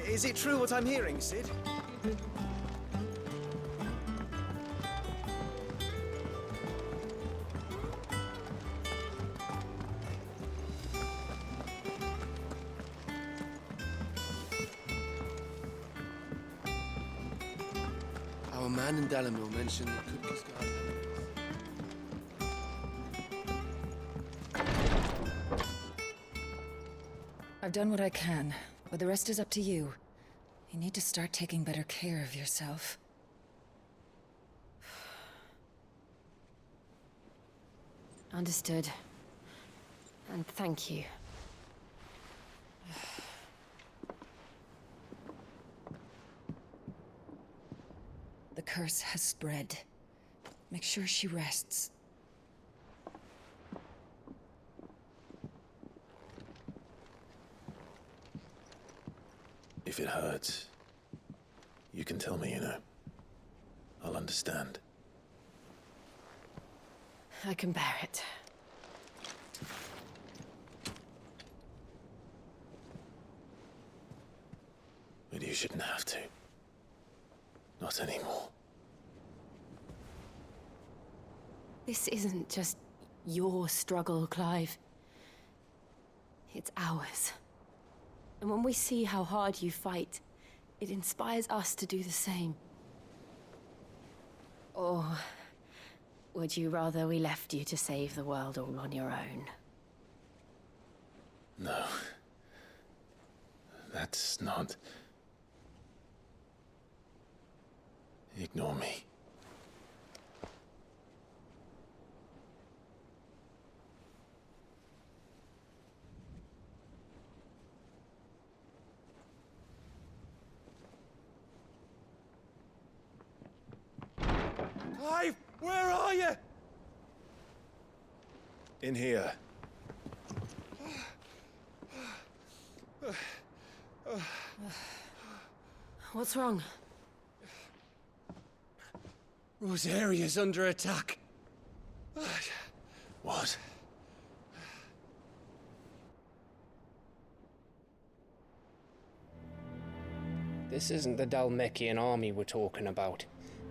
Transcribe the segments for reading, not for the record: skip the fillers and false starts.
Is it true what I'm hearing, Sid? Our man in Dalamil mentioned that Kupka's guard. I've done what I can, but the rest is up to you. You need to start taking better care of yourself. Understood. And thank you. The curse has spread. Make sure she rests. If it hurts, you can tell me, you know. I'll understand. I can bear it. But you shouldn't have to. Not anymore. This isn't just your struggle, Clive. It's ours. And when we see how hard you fight, it inspires us to do the same. Or would you rather we left you to save the world all on your own? No. That's not... Ignore me. Clive, where are you? In here. What's wrong? Rosaria's under attack. What? This isn't the Dalmekian army we're talking about.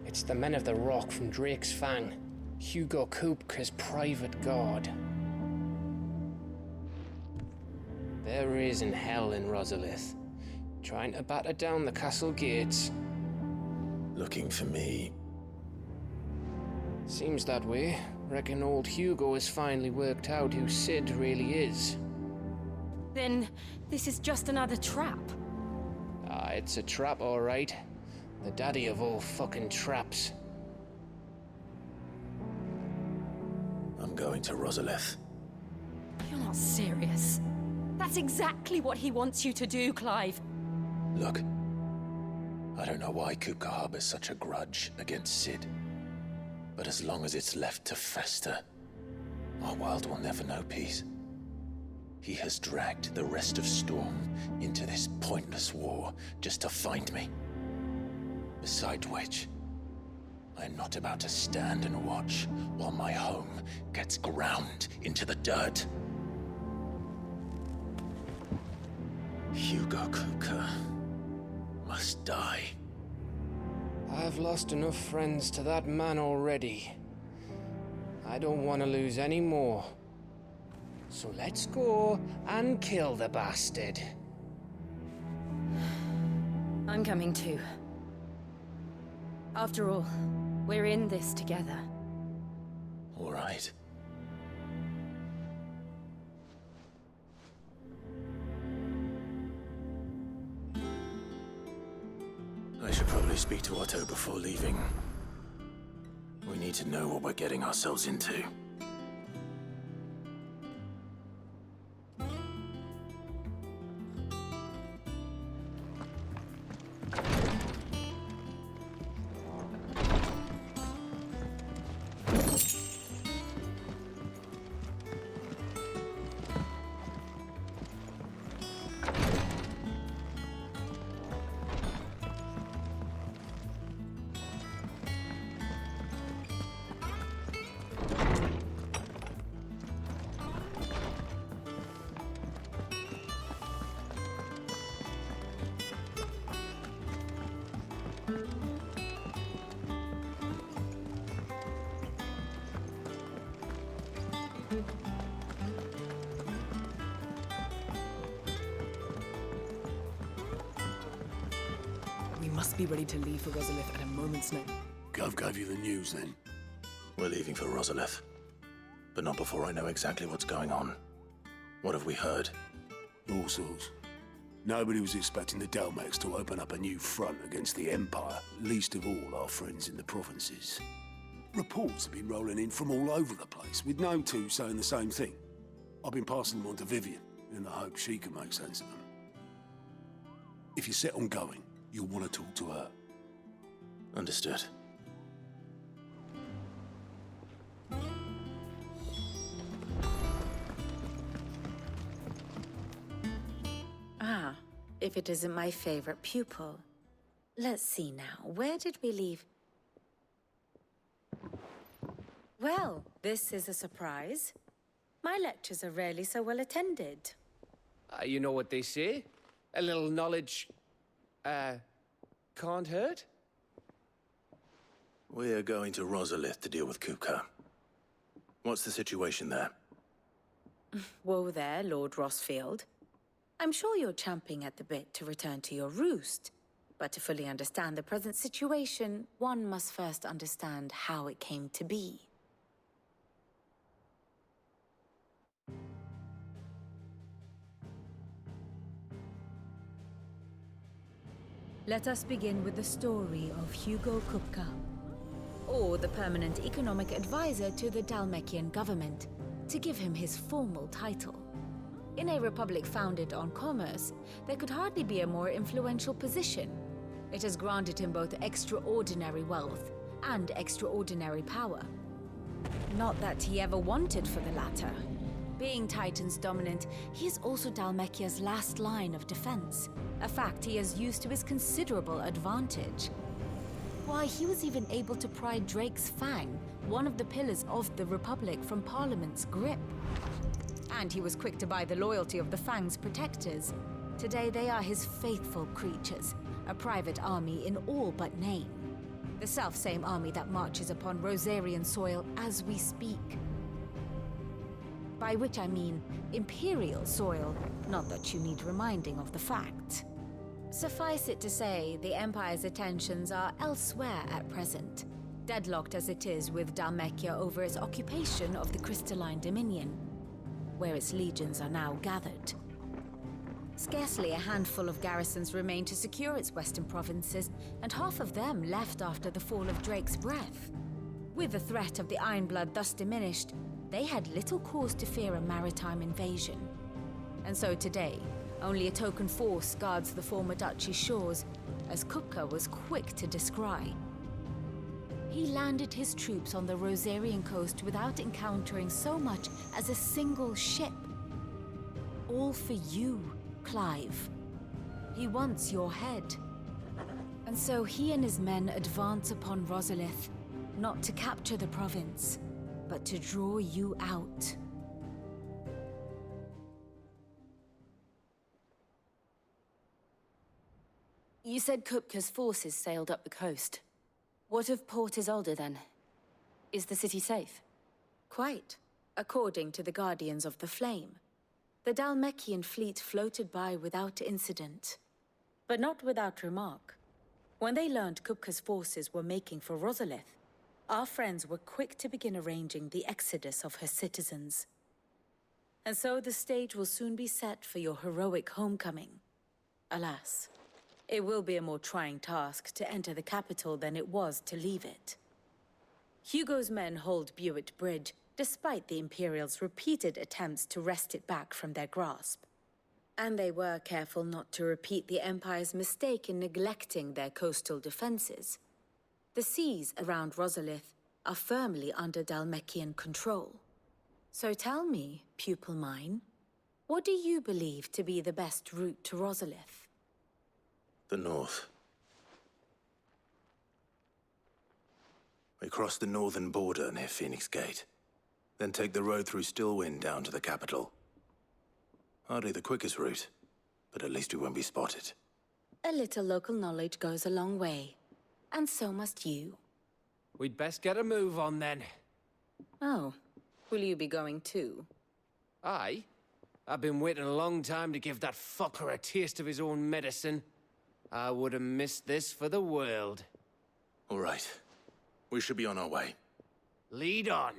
It's the men of the Rock from Drake's Fang, Hugo Kupka's private guard. There is in hell in Rosalith, trying to batter down the castle gates. Looking for me. Seems that way. Reckon old Hugo has finally worked out who Sid really is. Then this is just another trap. Ah, it's a trap, all right. The daddy of all fucking traps. I'm going to Rosalith. You're not serious. That's exactly what he wants you to do, Clive. Look. I don't know why Kupka harbors such a grudge against Sid. But as long as it's left to fester, our world will never know peace. He has dragged the rest of Storm into this pointless war just to find me. Besides which, I am not about to stand and watch while my home gets ground into the dirt. Hugo Kupka must die. I've lost enough friends to that man already. I don't want to lose any more. So let's go and kill the bastard. I'm coming too. After all, we're in this together. All right. I should probably speak to Otto before leaving. We need to know what we're getting ourselves into. We must be ready to leave for Rosalith at a moment's notice. Gov gave you the news then? We're leaving for Rosalith. But not before I know exactly what's going on. What have we heard? All sorts. Nobody was expecting the Dalmex to open up a new front against the Empire, least of all our friends in the provinces. Reports have been rolling in from all over the place, with no two saying the same thing. I've been passing them on to Vivian, in the hope she can make sense of them. If you're set on going, you'll want to talk to her. Understood. Ah, if it isn't my favorite pupil. Let's see now, where did we leave? Well, this is a surprise. My lectures are rarely so well attended. You know what they say? A little knowledge, can't hurt? We're going to Rosalith to deal with Kupka. What's the situation there? Whoa there, Lord Rossfield. I'm sure you're champing at the bit to return to your roost. But to fully understand the present situation, one must first understand how it came to be. Let us begin with the story of Hugo Kupka, or the permanent economic advisor to the Dalmekian government, to give him his formal title. In a republic founded on commerce, there could hardly be a more influential position. It has granted him both extraordinary wealth and extraordinary power. Not that he ever wanted for the latter. Being Titan's dominant, he is also Dalmekia's last line of defense, a fact he has used to his considerable advantage. Why, he was even able to pry Drake's Fang, one of the pillars of the Republic, from Parliament's grip. And he was quick to buy the loyalty of the Fang's protectors. Today they are his faithful creatures, a private army in all but name. The self-same army that marches upon Rosarian soil as we speak. By which I mean Imperial soil, not that you need reminding of the fact. Suffice it to say, the Empire's attentions are elsewhere at present, deadlocked as it is with Dalmekia over its occupation of the Crystalline Dominion, where its legions are now gathered. Scarcely a handful of garrisons remain to secure its western provinces, and half of them left after the fall of Drake's Breath. With the threat of the Ironblood thus diminished, they had little cause to fear a maritime invasion. And so today, only a token force guards the former duchy's shores, as Kupka was quick to descry. He landed his troops on the Rosarian coast without encountering so much as a single ship. All for you, Clive. He wants your head. And so he and his men advance upon Rosalith, not to capture the province, but to draw you out. You said Kupka's forces sailed up the coast. What of Port Isolde, then? Is the city safe? Quite, according to the Guardians of the Flame. The Dalmekian fleet floated by without incident. But not without remark. When they learned Kupka's forces were making for Rosalith, our friends were quick to begin arranging the exodus of her citizens. And so the stage will soon be set for your heroic homecoming. Alas, it will be a more trying task to enter the capital than it was to leave it. Hugo's men hold Buet Bridge, despite the Imperials' repeated attempts to wrest it back from their grasp. And they were careful not to repeat the Empire's mistake in neglecting their coastal defenses. The seas around Rosalith are firmly under Dalmekian control. So tell me, pupil mine, what do you believe to be the best route to Rosalith? The north. We cross the northern border near Phoenix Gate, then take the road through Stillwind down to the capital. Hardly the quickest route, but at least we won't be spotted. A little local knowledge goes a long way, and so must you. We'd best get a move on then. Oh, Will you be going too? Aye. I've been waiting a long time to give that fucker a taste of his own medicine. I would have missed this for the world. All right. We should be on our way. Lead on.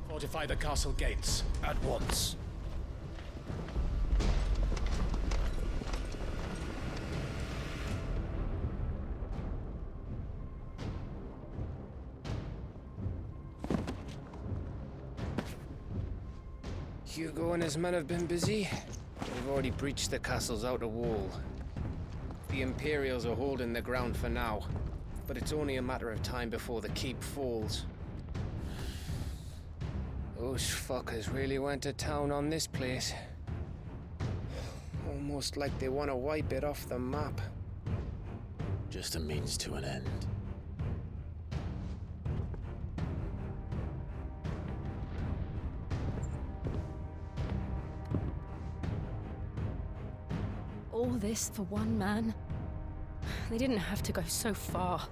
Fortify the castle gates, at once. Hugo and his men have been busy. They've already breached the castle's outer wall. The Imperials are holding the ground for now, but it's only a matter of time before the keep falls. Those fuckers really went to town on this place. Almost like they want to wipe it off the map. Just a means to an end. All this for one man? They didn't have to go so far.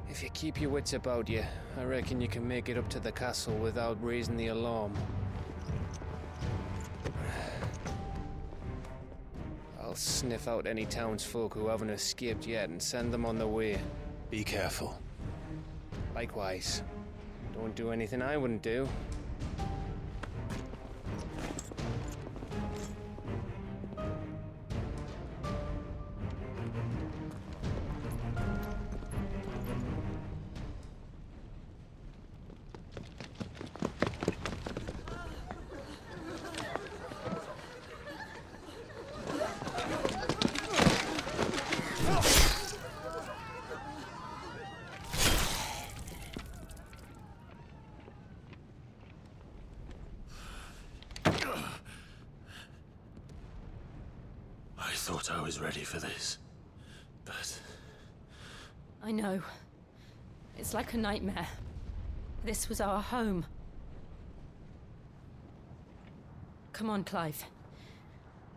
If you keep your wits about you, I reckon you can make it up to the castle without raising the alarm. I'll sniff out any townsfolk who haven't escaped yet and send them on their way. Be careful. Likewise. Don't do anything I wouldn't do. I thought I was ready for this, but... I know. It's like a nightmare. This was our home. Come on, Clive.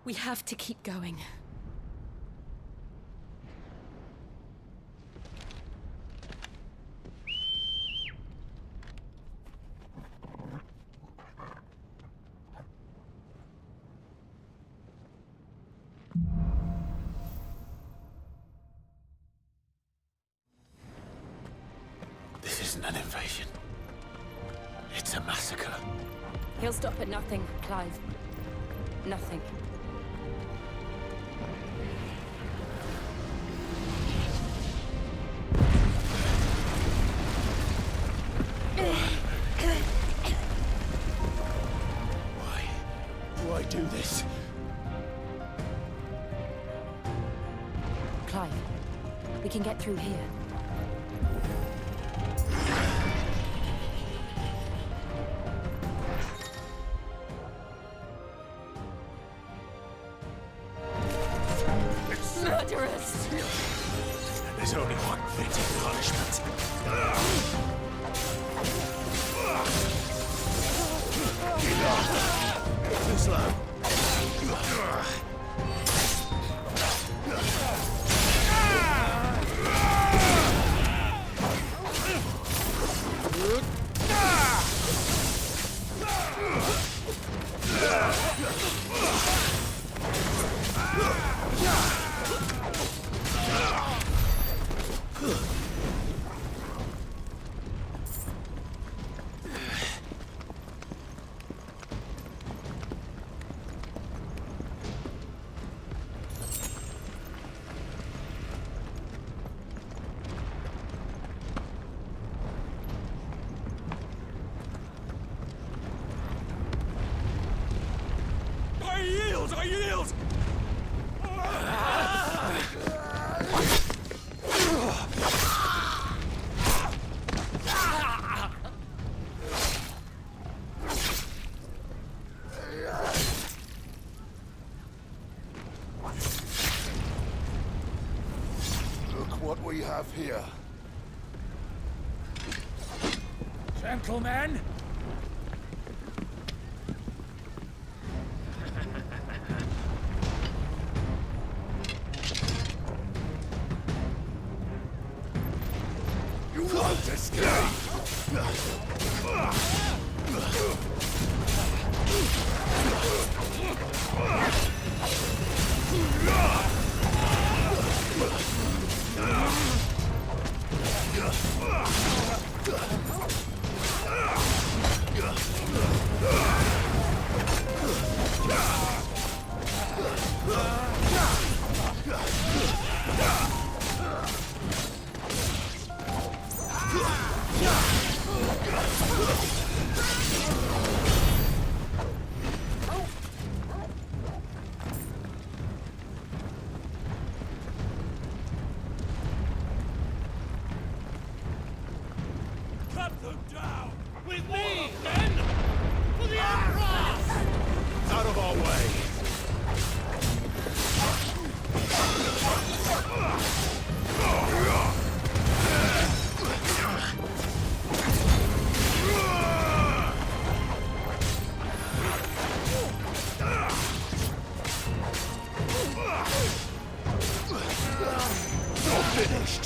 We have to keep going. This isn't an invasion. It's a massacre. He'll stop at nothing, Clive. Nothing. Why do this? Clive, we can get through here. Murderers! There's only one fitting punishment. Too slow. yield! I yield! Look what we have here. Gentlemen! You won't escape! Cut them down! With me, men! For the Emperor! Out of our way! You're finished!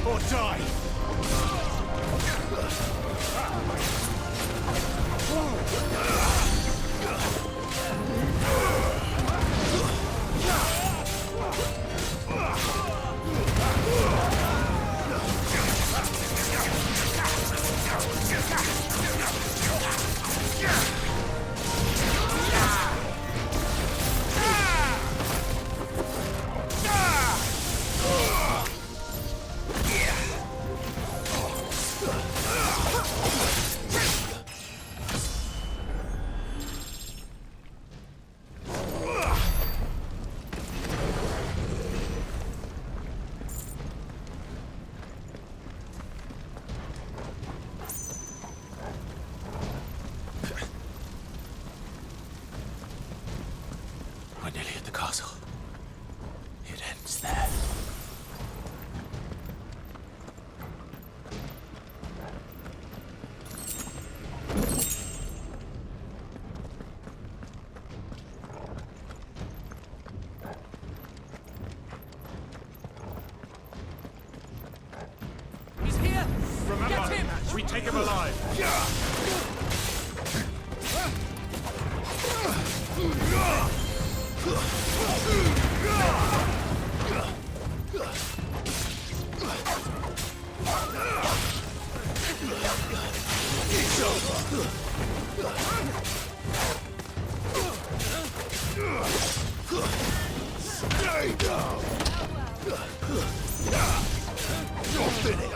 or die! We're nearly at the castle. It ends there. He's here! Remember, get him! We take him alive! Stay down! You're finished!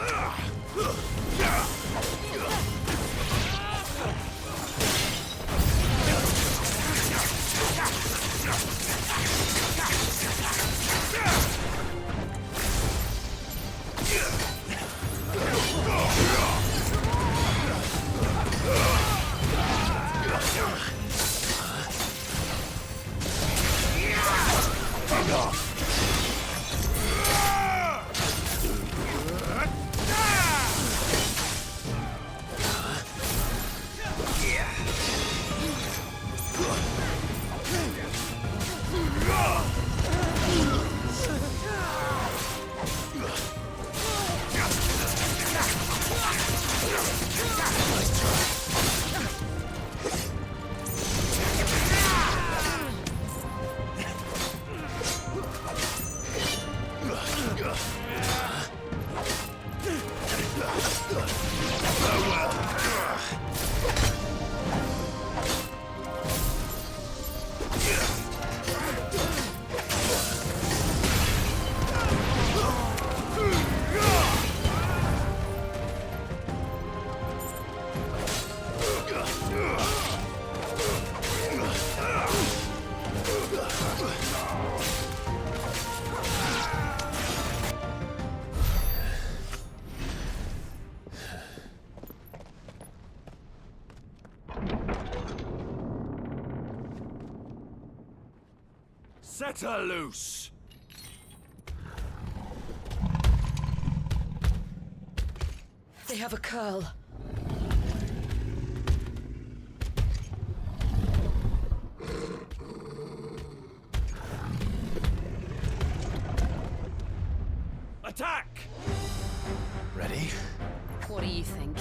Set her loose! They have a curl. Attack! Ready? What do you think?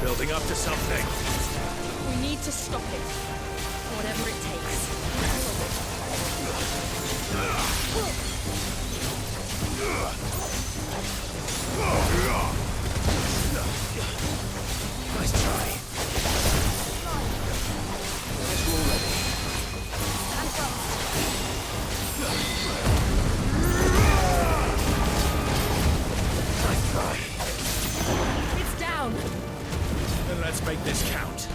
Building up to something. We need to stop it. Whatever it takes. Nice try. Nice try. It's down. Then let's make this count.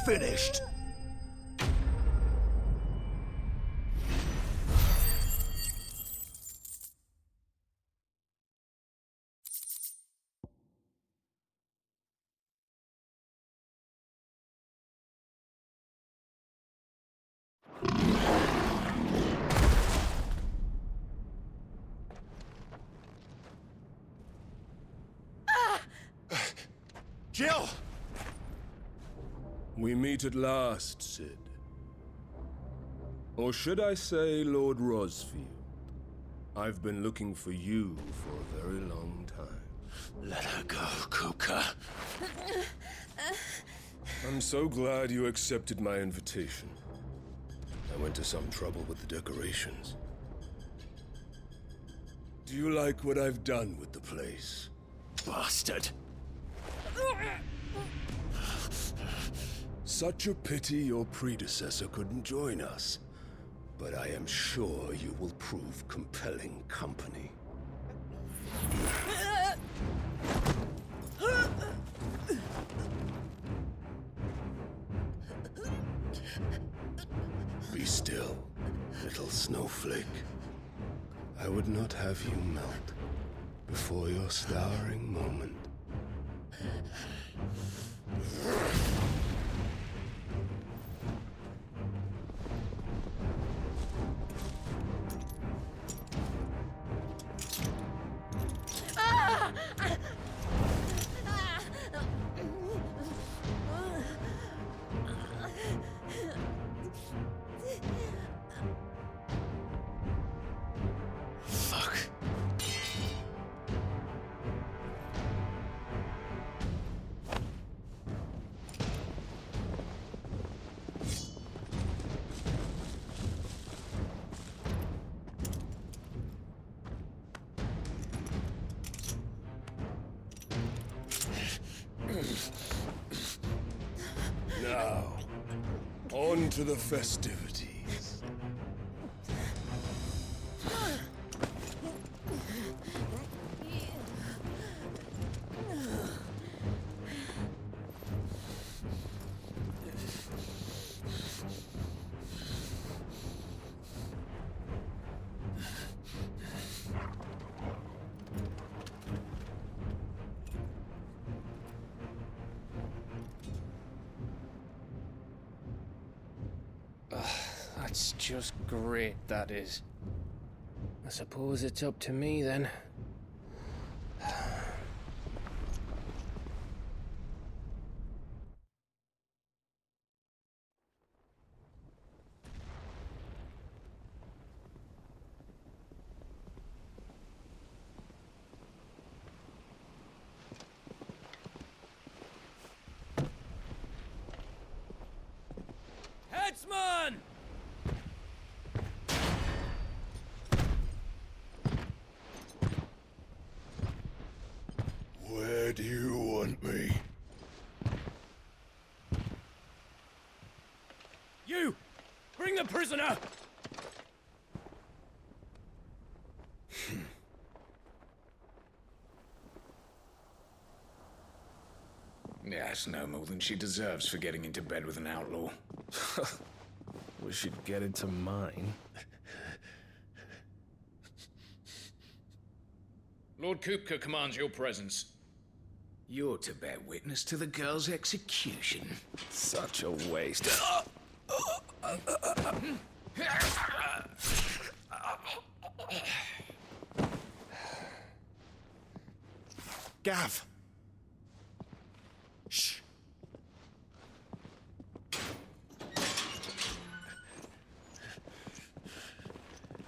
Finished. Jill! We meet at last, Sid. Or should I say, Lord Rosfield? I've been looking for you for a very long time. Let her go, Kuka. I'm so glad you accepted my invitation. I went to some trouble with the decorations. Do you like what I've done with the place? Bastard. Such a pity your predecessor couldn't join us. But I am sure you will prove compelling company. Be still, little snowflake. I would not have you melt before your starring moment. Now, on to the festivities. That's just great, that is. I suppose it's up to me then. Headsman! Where do you want me? You! Bring the prisoner! Yes, no more than she deserves for getting into bed with an outlaw. We should get into mine. Lord Kupka commands your presence. You're to bear witness to the girl's execution. Such a waste. Gav! Shh!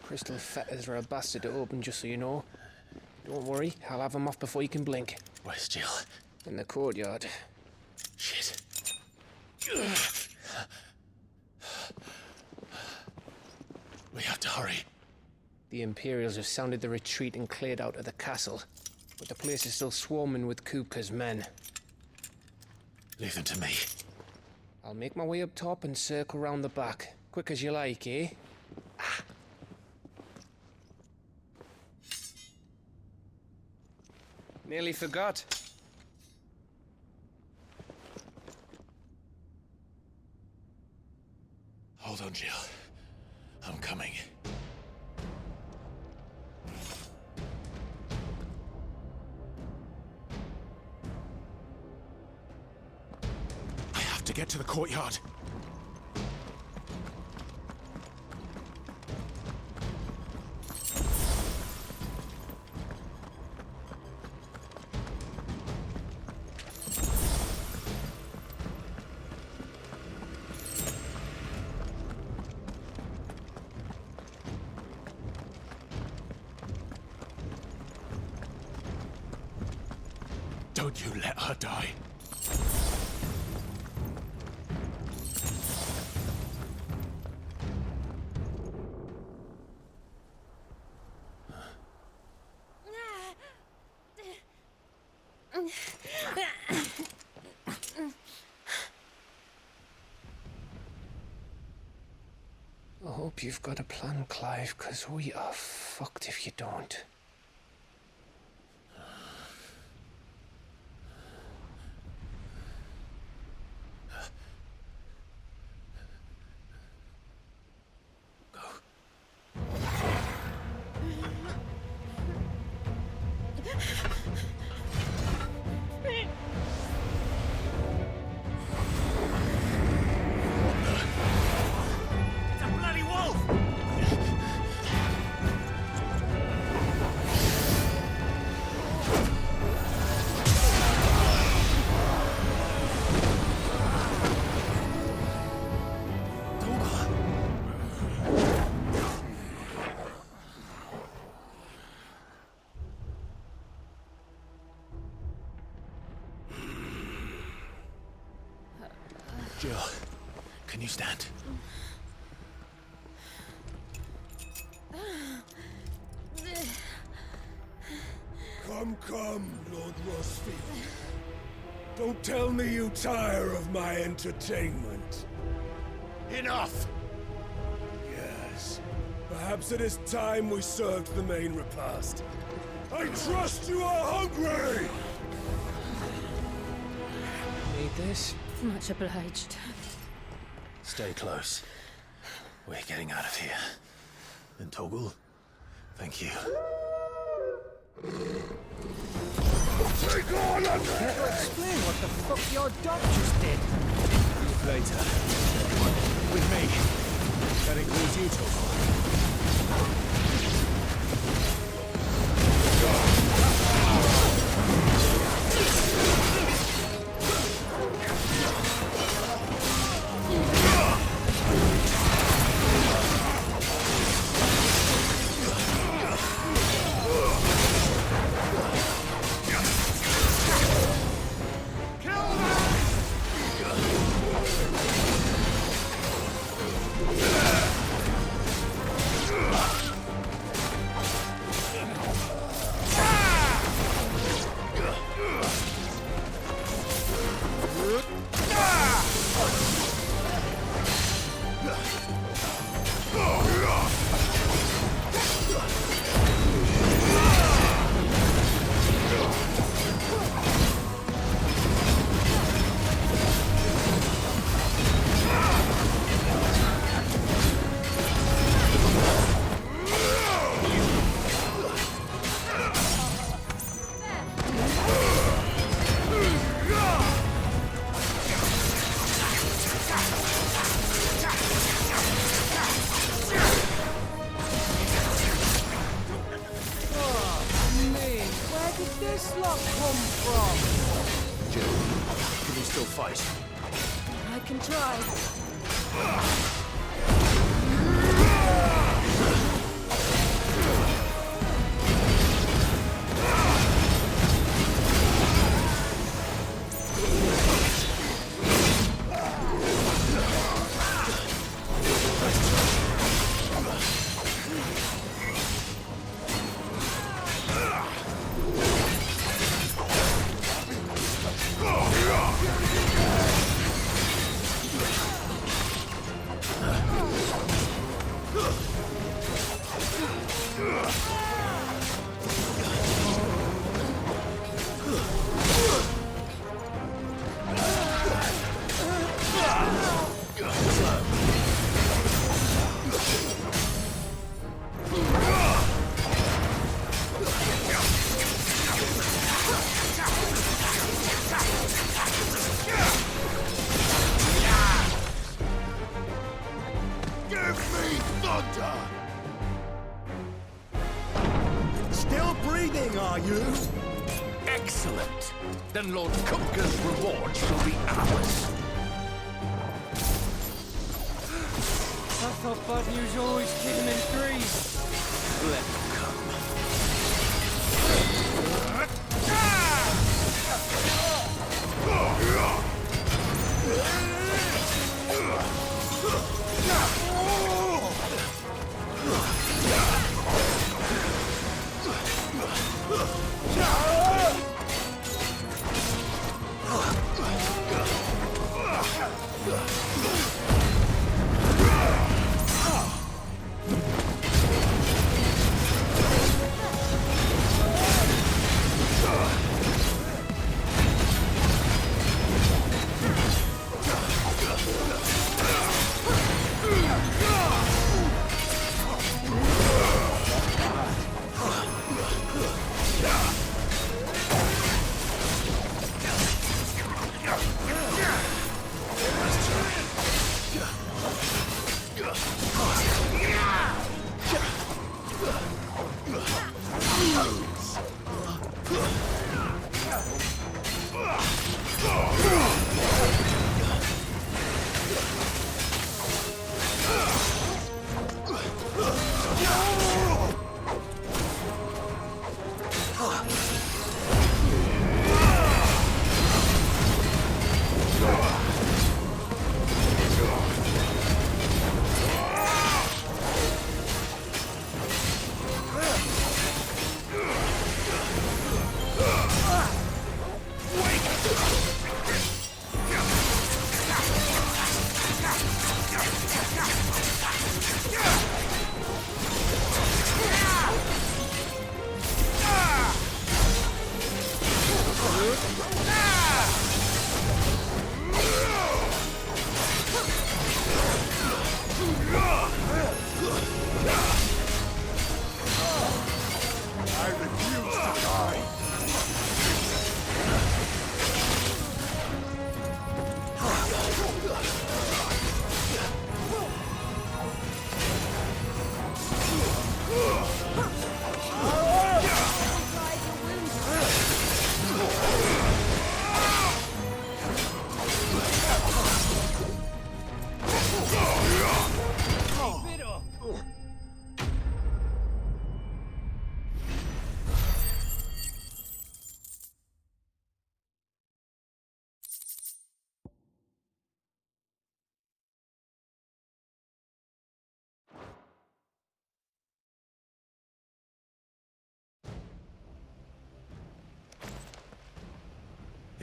Crystal fetters are a bastard to open, just so you know. Don't worry, I'll have them off before you can blink. Where's Jill? In the courtyard. Shit. We have to hurry. The Imperials have sounded the retreat and cleared out of the castle, but the place is still swarming with Kupka's men. Leave them to me. I'll make my way up top and circle round the back. Quick as you like, eh? Nearly forgot. Hold on, Jill. I'm coming. I have to get to the courtyard. Don't you let her die. I hope you've got a plan, Clive, because we are fucked if you don't. Jill, can you stand? Come, Lord Rosfield. Don't tell me you tire of my entertainment. Enough! Yes. Perhaps it is time we served the main repast. I trust you are hungry! Need this? Much obliged. Stay close. We're getting out of here. And Toggle, thank you. Take on Care to explain what the fuck your dog just did? Later. With me. Still breathing, are you? Excellent. Then Lord Kupka's reward shall be ours. I thought bad news always came in threes. Let them come.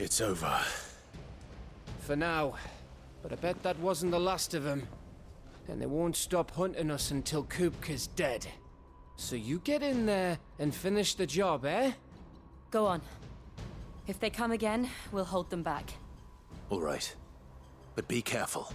It's over. For now. But I bet that wasn't the last of them. And they won't stop hunting us until Kupka's dead. So you get in there and finish the job, eh? Go on. If they come again, we'll hold them back. All right. But be careful.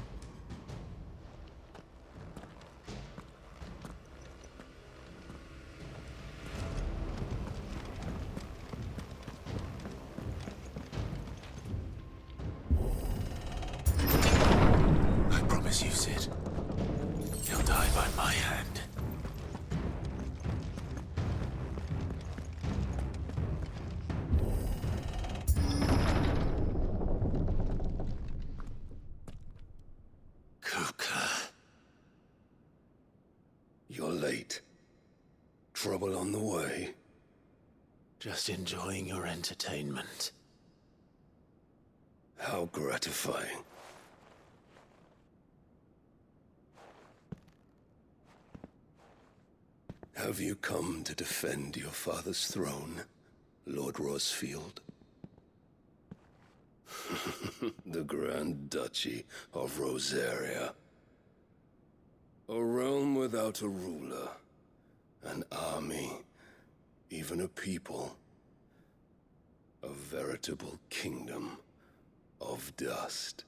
I promise you, Sid. He'll die by my hand. You're late. Trouble on the way. Just enjoying your entertainment. How gratifying. Have you come to defend your father's throne, Lord Rosfield? The Grand Duchy of Rosaria. A realm without a ruler, an army, even a people. A veritable kingdom of dust.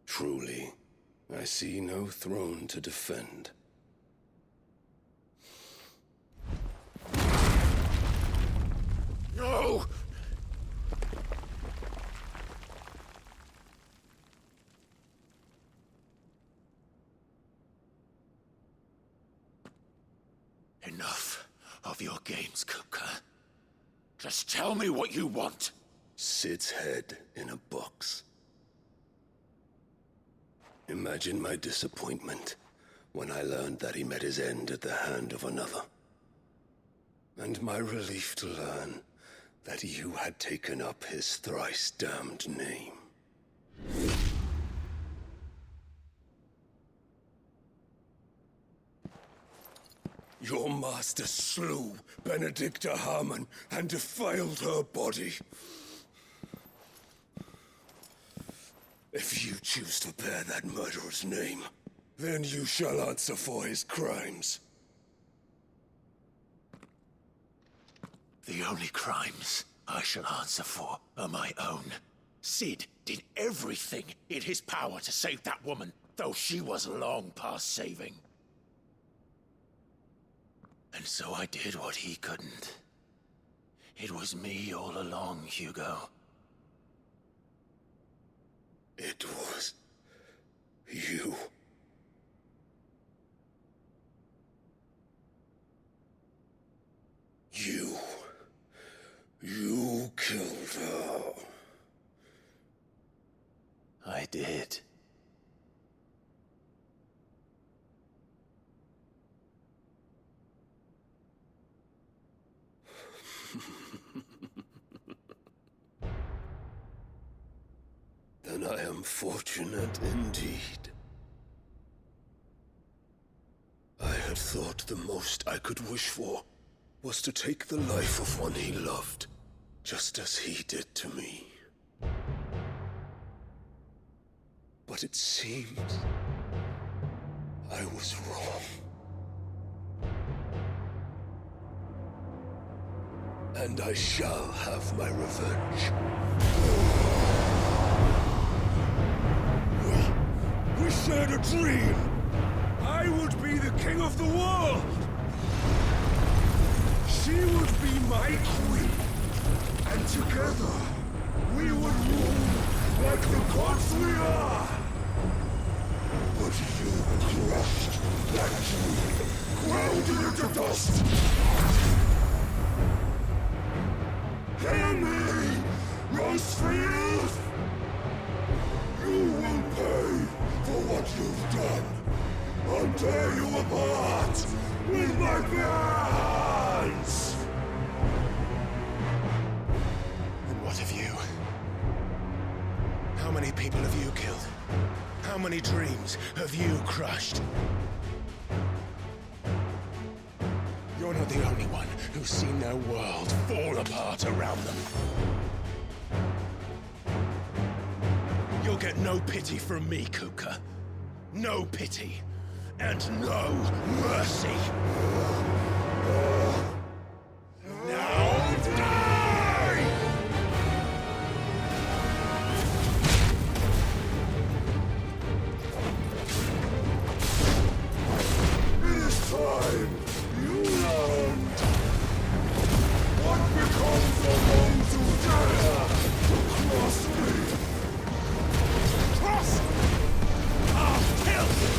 Truly, I see no throne to defend. No! Enough of your games, Kupka. Just tell me what you want. Sid's head in a box. Imagine my disappointment when I learned that he met his end at the hand of another. And my relief to learn that you had taken up his thrice damned name. Your master slew Benedicta Harmon and defiled her body. If you choose to bear that murderer's name, then you shall answer for his crimes. The only crimes I shall answer for are my own. Sid did everything in his power to save that woman, though she was long past saving. And so I did what he couldn't. It was me all along, Hugo. It was you. You killed her. I did. Then I am fortunate indeed. I had thought the most I could wish for was to take the life of one he loved, just as he did to me. But it seems I was wrong. And I shall have my revenge. We shared a dream! I would be the king of the world! She would be my queen! And together, we would rule like the gods we are! But you crushed that dream, ground it into dust! Hear me, Rosefield! You will pay for what you've done. I'll tear you apart with my bare hands! And what of you? How many people have you killed? How many dreams have you crushed? the only one who's seen their world fall apart around them. You'll get no pity from me, Kupka. No pity. And no mercy. Now die! It is time you learned what becomes of those who dare to cross me. Cross! I'll kill you!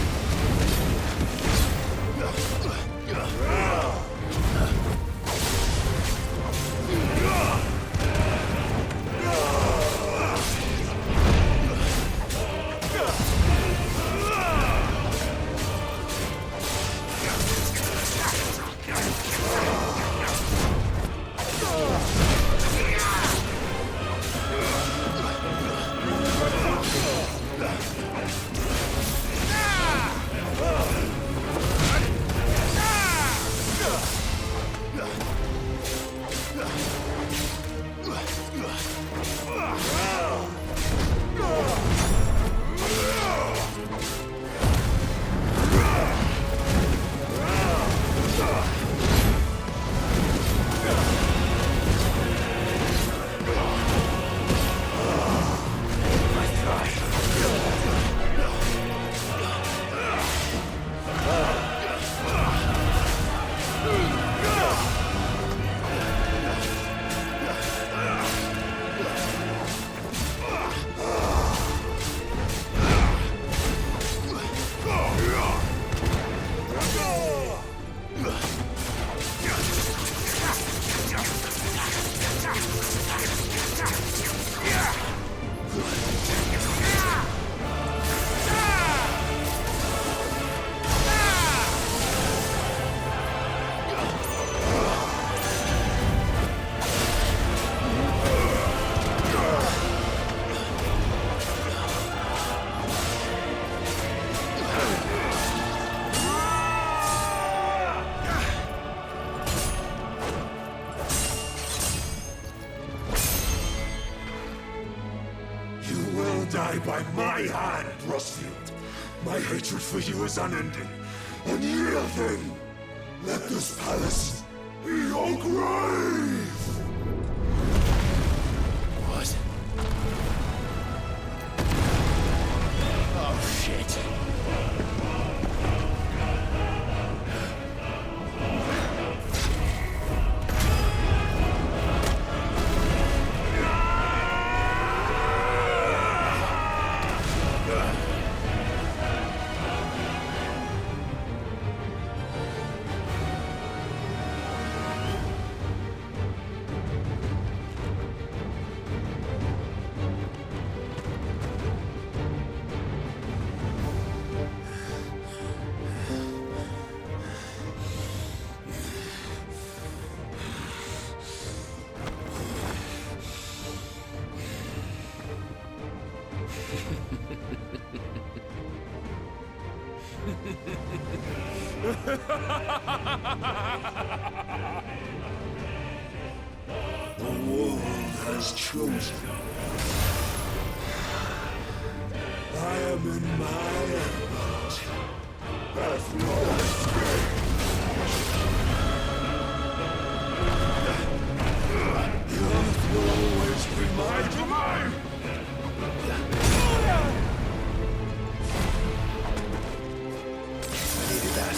Die by my hand, Rustfield. My hatred for you is unending, unyielding. Let this palace be your grave! What? Oh, shit. The world has chosen. I am in my element. There's no escape. The earth will always be my domain. Needed that.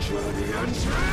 journey and power!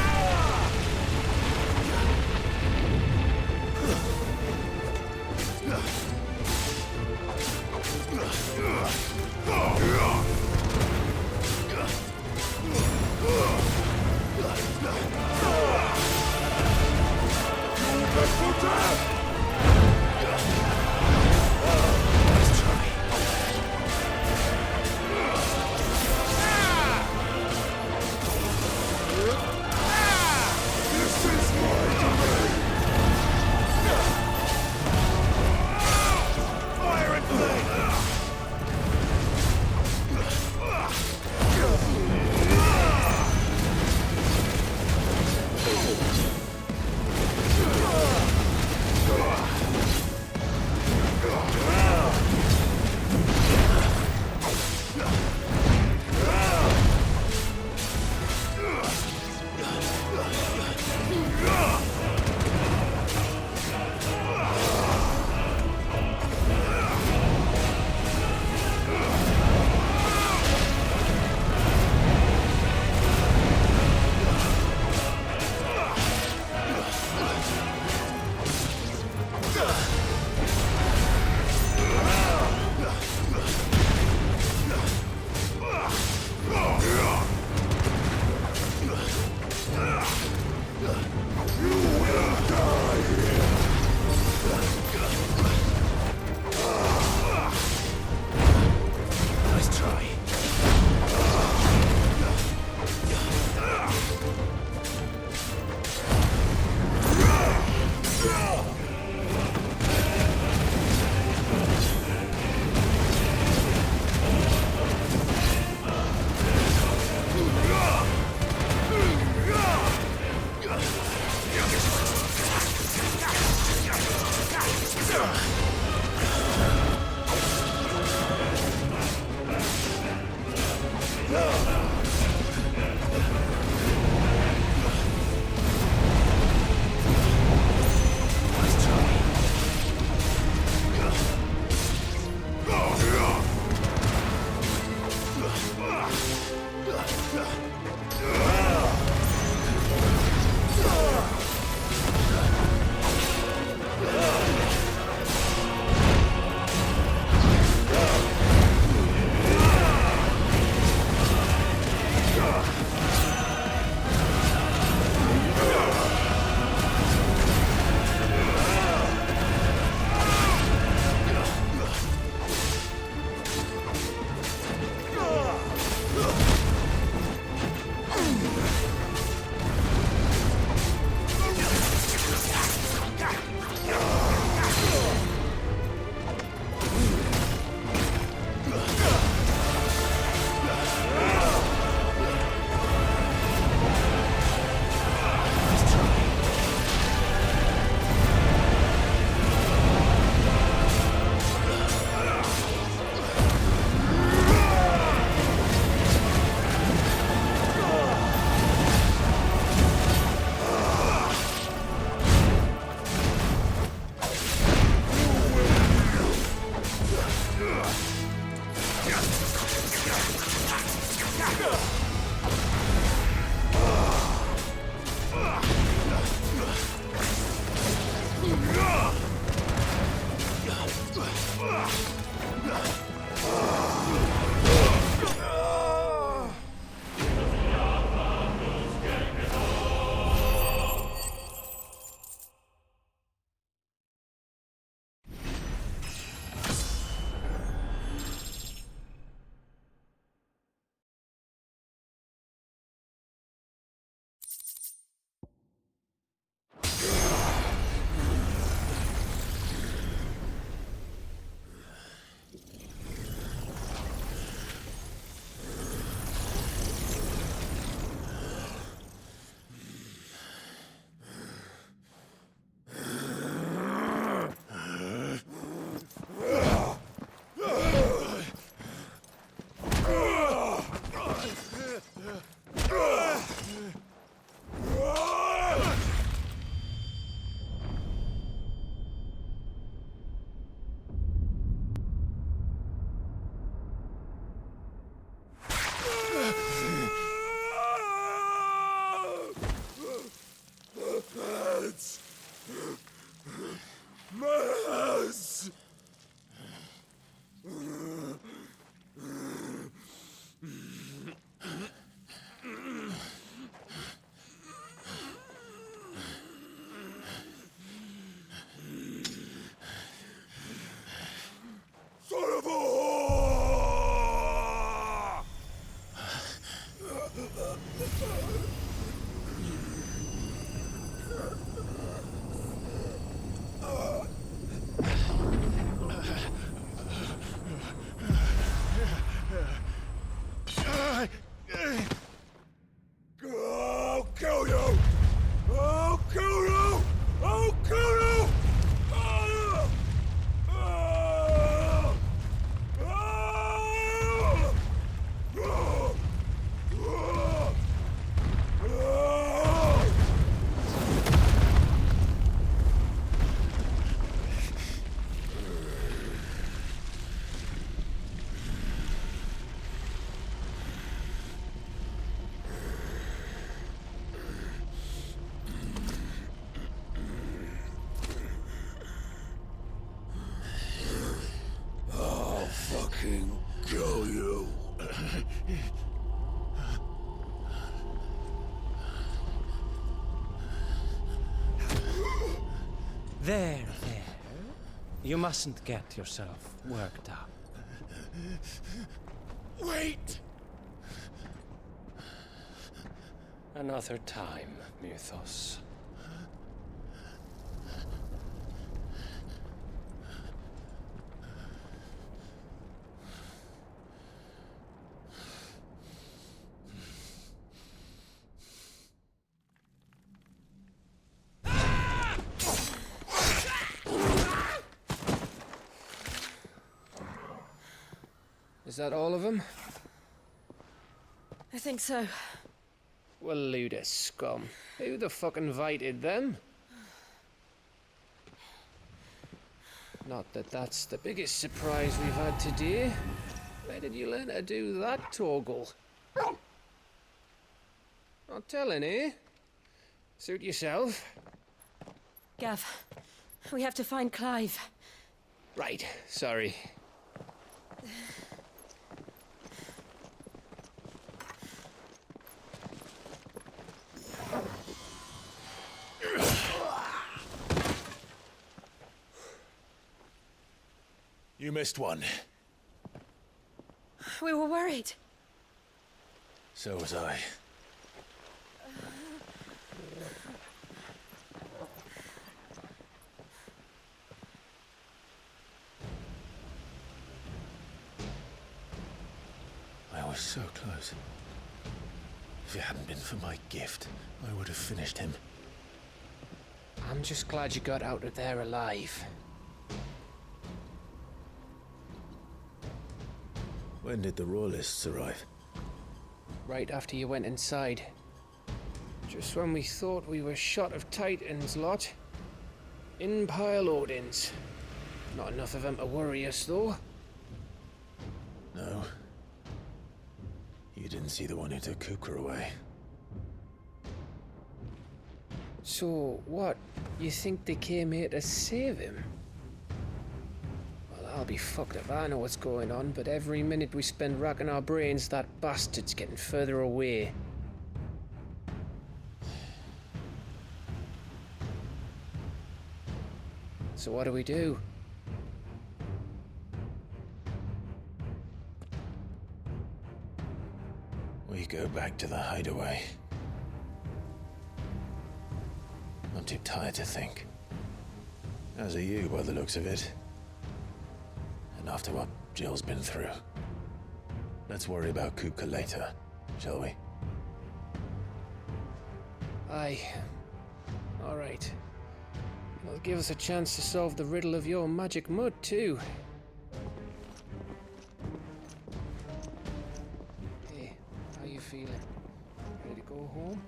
fucking kill you. There. You mustn't get yourself worked up. Wait! Another time, Mythos. Is that all of them? I think so. Well, load of scum. Who the fuck invited them? Not that that's the biggest surprise we've had today. Where did you learn to do that, Torgal? Not telling, eh? Suit yourself. Gav, we have to find Clive. Right, sorry. You missed one. We were worried. So was I. I was so close. If it hadn't been for my gift, I would have finished him. I'm just glad you got out of there alive. When did the Royalists arrive? Right after you went inside. Just when we thought we were shot of Titans lot. In pile Odins. Not enough of them to worry us, though. No. You didn't see the one who took Kuka away. So, what? You think they came here to save him? Well, I'll be fucked if I know what's going on, but every minute we spend racking our brains, that bastard's getting further away. So what do we do? We go back to the hideaway. I'm too tired to think. As are you, by the looks of it. And after what Jill's been through. Let's worry about Kuka later, shall we? Aye. All right. It'll give us a chance to solve the riddle of your magic mud, too. Hey, how you feeling? Ready to go home?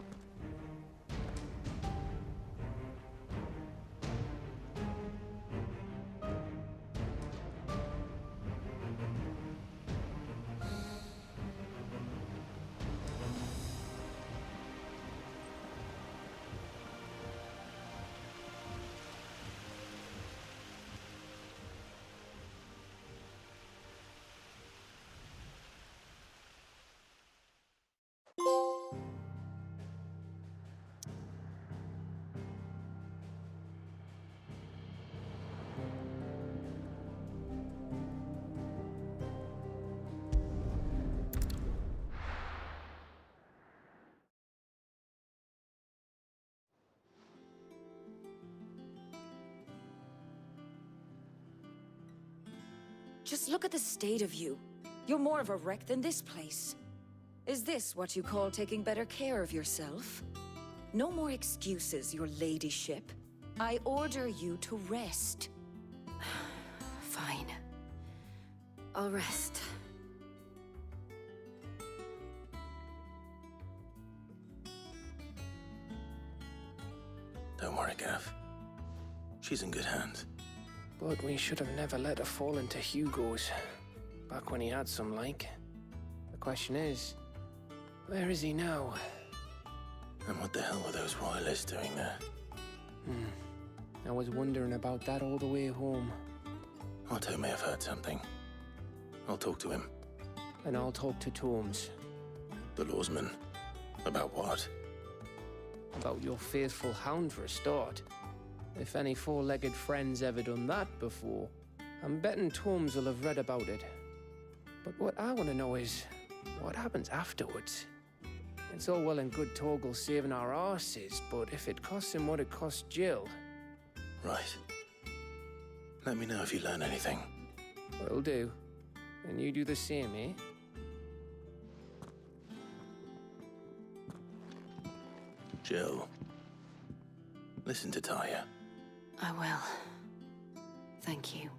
Just look at the state of you. You're more of a wreck than this place. Is this what you call taking better care of yourself? No more excuses, your ladyship. I order you to rest. Fine. I'll rest. Don't worry, Gav. She's in good hands. But we should have never let her fall into Hugo's. Back when he had some like. The question is, where is he now? And what the hell were those royalists doing there? I was wondering about that all the way home. Otto may have heard something. I'll talk to him. And I'll talk to Torms. The lawsman. About what? About your faithful hound for a start. If any four-legged friend's ever done that before, I'm betting Torms will have read about it. But what I want to know is, what happens afterwards? It's all well and good Torgal saving our arses, but if it costs him what it cost Jill... Right. Let me know if you learn anything. Will do. And you do the same, eh? Jill. Listen to Taya. I will. Thank you.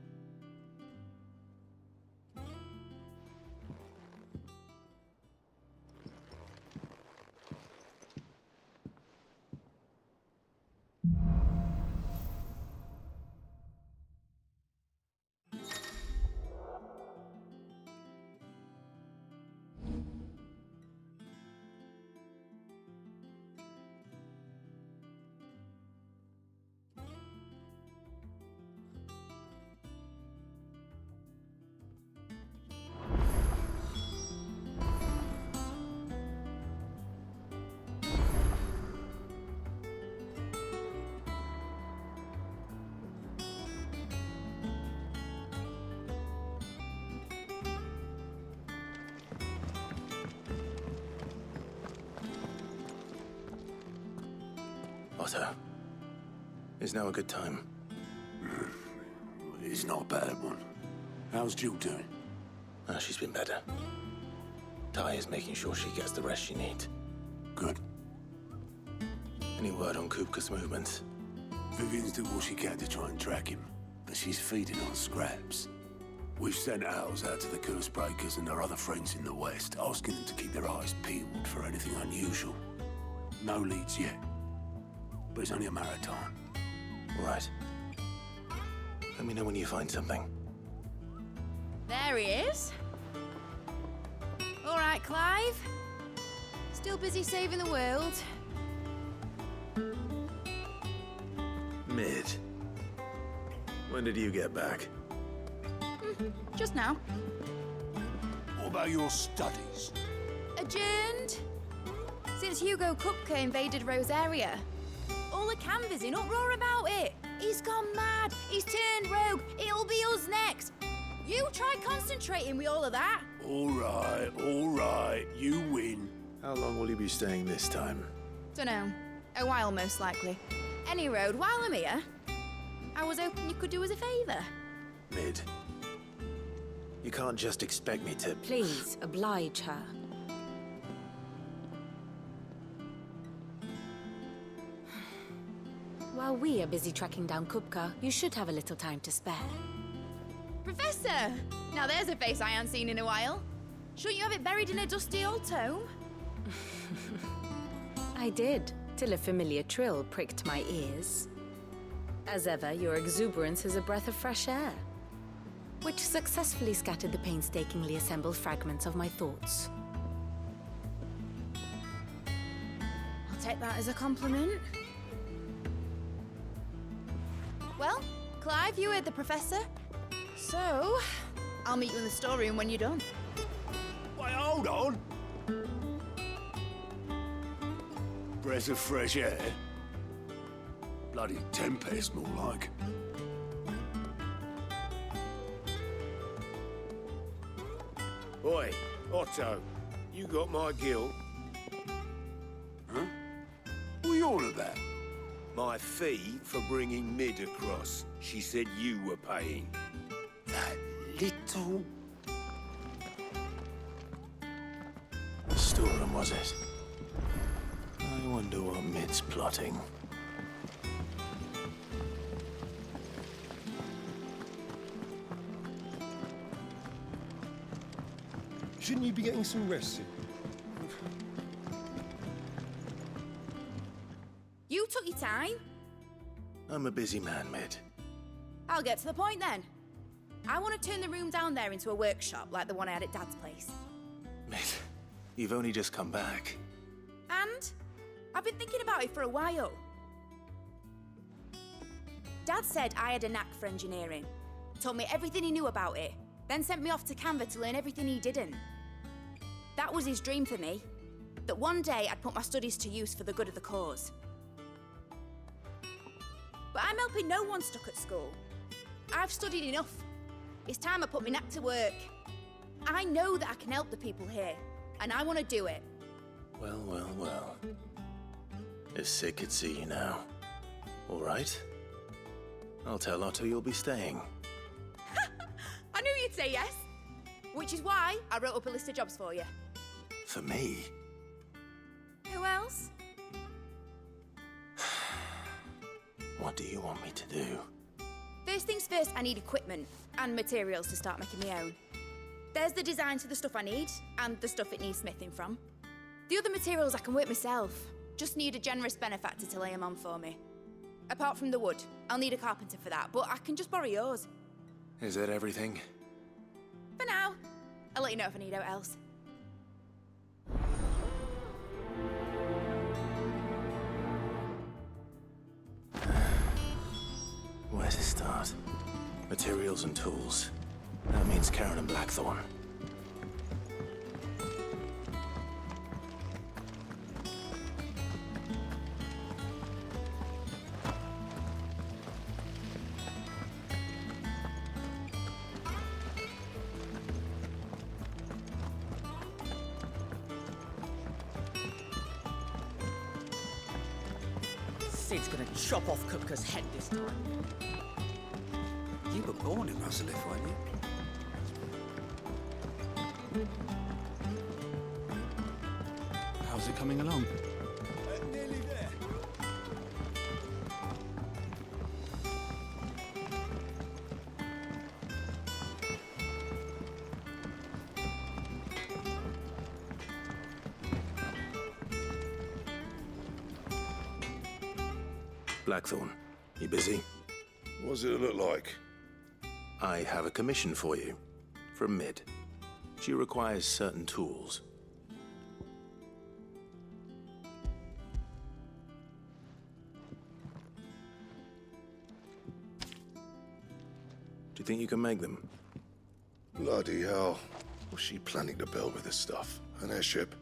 Otto. Is now a good time? It's not a bad one. How's Jill doing? She's been better. Taya's making sure she gets the rest she needs. Good. Any word on Kupka's movements? Vivian's doing what she can to try and track him, but she's feeding on scraps. We've sent ours out to the curse breakers and our other friends in the west, asking them to keep their eyes peeled for anything unusual. No leads yet, but it's only a matter of time. Right. Let me know when you find something. There he is. All right, Clive. Still busy saving the world. Mid. When did you get back? Just now. What about your studies? Adjourned. Since Hugo Kupka invaded Rosaria. All the canvas in uproar about it. He's gone mad. He's turned rogue. It'll be us next. You try concentrating with all of that. All right. You win. How long will you be staying this time? Dunno. A while, most likely. Any road, while I'm here, I was hoping you could do us a favour. Mid. You can't just expect me to... Please, oblige her. While we are busy tracking down Kupka, you should have a little time to spare. Professor! Now there's a face I haven't seen in a while. Shouldn't you have it buried in a dusty old tome? I did, till a familiar trill pricked my ears. As ever, your exuberance is a breath of fresh air, which successfully scattered the painstakingly assembled fragments of my thoughts. I'll take that as a compliment. Well, Clive, you heard the professor. So, I'll meet you in the storeroom when you're done. Wait, hold on. Breath of fresh air? Bloody tempest, more like. Oi, Otto, you got my guilt. Huh? What are you on about? My fee for bringing Mid across. She said you were paying. That little... The storeroom, was it? I wonder what Mid's plotting. Shouldn't you be getting some rest soon? You took your time. I'm a busy man, Mid. I'll get to the point then. I want to turn the room down there into a workshop like the one I had at Dad's place. Mid, you've only just come back. And I've been thinking about it for a while. Dad said I had a knack for engineering. Told me everything he knew about it. then sent me off to Canva to learn everything he didn't. That was his dream for me, that one day I'd put my studies to use for the good of the cause. But I'm helping no one stuck at school. I've studied enough. It's time I put my neck to work. I know that I can help the people here, and I want to do it. Well, well, well. If Sid could see you now. All right. I'll tell Otto you'll be staying. I knew you'd say yes. Which is why I wrote up a list of jobs for you. For me? Who else? What do you want me to do? First things first, I need equipment and materials to start making my own. There's the designs for the stuff I need, and the stuff it needs smithing from. The other materials I can work myself. Just need a generous benefactor to lay them on for me. Apart from the wood, I'll need a carpenter for that, but I can just borrow yours. Is that everything? For now. I'll let you know if I need out else. Where to start? Materials and tools. That means Karen and Blackthorn. Sid's gonna chop off Kupka's head this time. You were born in Rosalith, weren't you? How's it coming along? Nearly there. Blackthorn, you busy? What does it look like? I have a commission for you. From Mid. She requires certain tools. Do you think you can make them? Bloody hell. What's she planning to build with this stuff? An airship?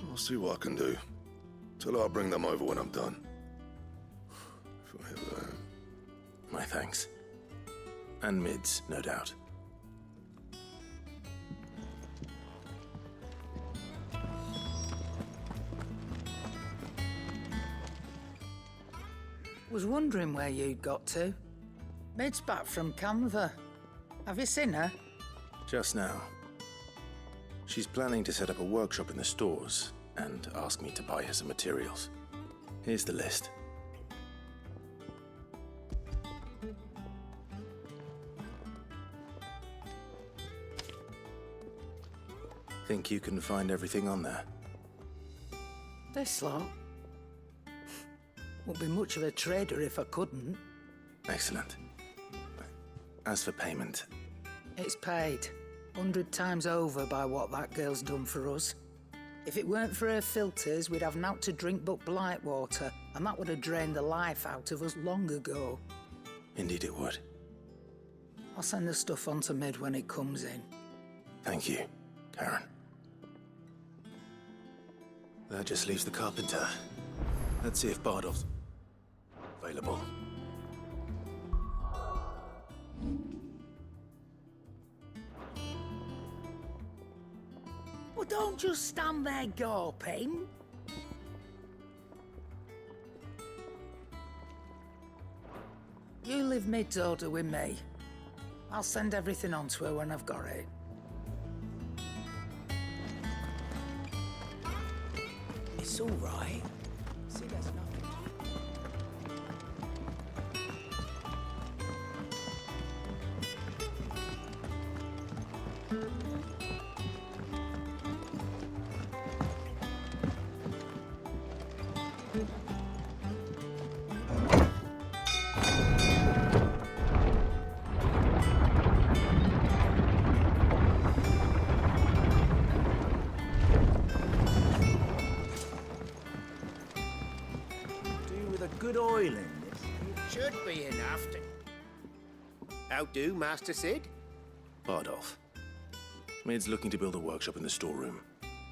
I'll see what I can do. Tell her I'll bring them over when I'm done. If I ever am. My thanks. And Mid's, no doubt. Was wondering where you'd got to. Mid's back from Canva. Have you seen her? Just now. She's planning to set up a workshop in the stores and ask me to buy her some materials. Here's the list. Think you can find everything on there? This lot? Wouldn't be much of a trader if I couldn't. Excellent. As for payment... It's paid. 100 times over by what that girl's done for us. If it weren't for her filters, we'd have naught to drink but blight water, and that would have drained the life out of us long ago. Indeed it would. I'll send the stuff on to Mid when it comes in. Thank you, Karen. That just leaves the carpenter. Let's see if Bardov's available. Well, don't just stand there gawping. You leave Mid's order with me. I'll send everything on to her when I've got it. It's all right. Sid has nothing. Good oil in this. It should be enough to... about do, Master Sid? Bardolph. Maid's looking to build a workshop in the storeroom,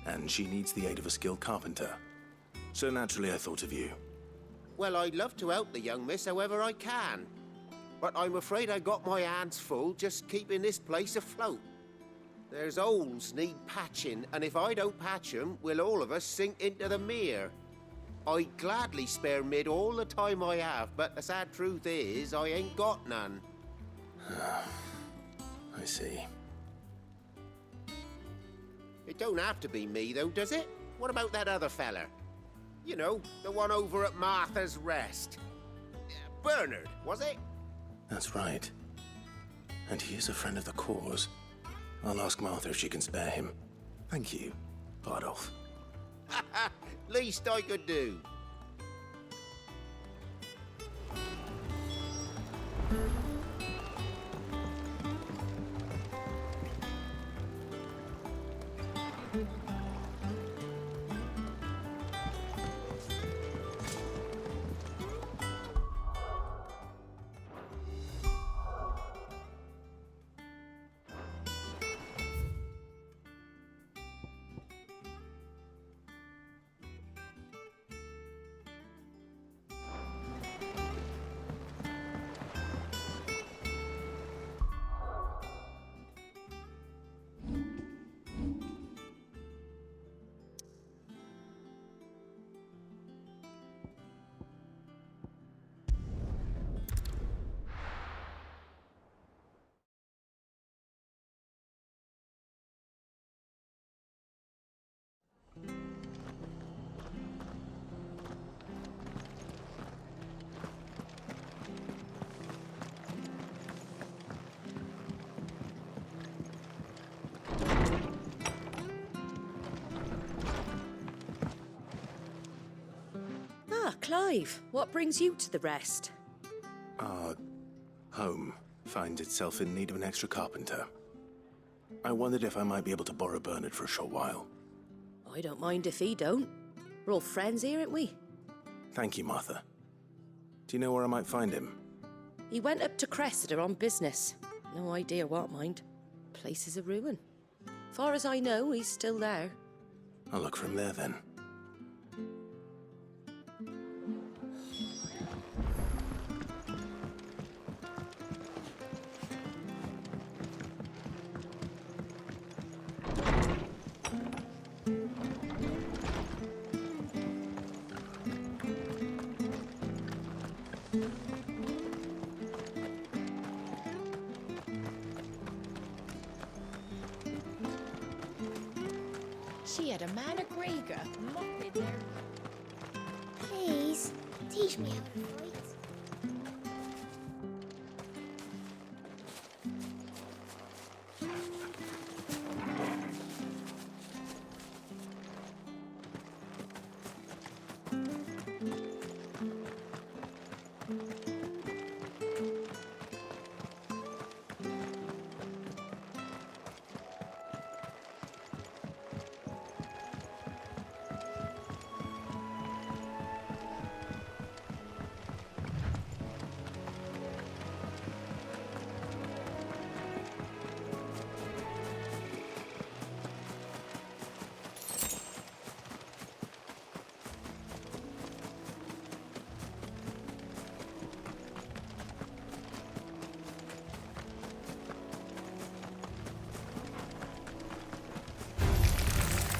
and she needs the aid of a skilled carpenter. So naturally I thought of you. Well, I'd love to help the young miss however I can. But I'm afraid I got my hands full just keeping this place afloat. There's holes need patching, and if I don't patch 'em, we'll all of us sink into the mere. I'd gladly spare Mid all the time I have, but the sad truth is, I ain't got none. I see. It don't have to be me, though, does it? What about that other fella? You know, the one over at Martha's Rest. Bernard, was it? That's right. And he is a friend of the cause. I'll ask Martha if she can spare him. Thank you, Bardolph. Least I could do. Clive, what brings you to the Rest? Our home finds itself in need of an extra carpenter. I wondered if I might be able to borrow Bernard for a short while. I don't mind if he don't. We're all friends here, aren't we? Thank you, Martha. Do you know where I might find him? He went up to Cressida on business. No idea what, mind. Place is a ruin. Far as I know, he's still there. I'll look for him there then. She had a man of Grieger mopping there. Please, teach me how to fight.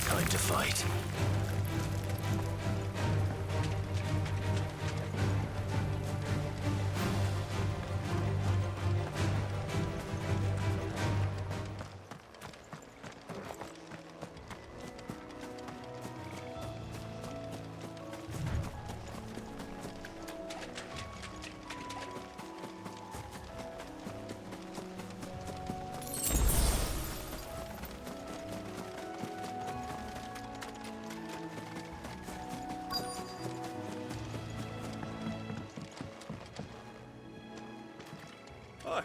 Time to fight. Hi.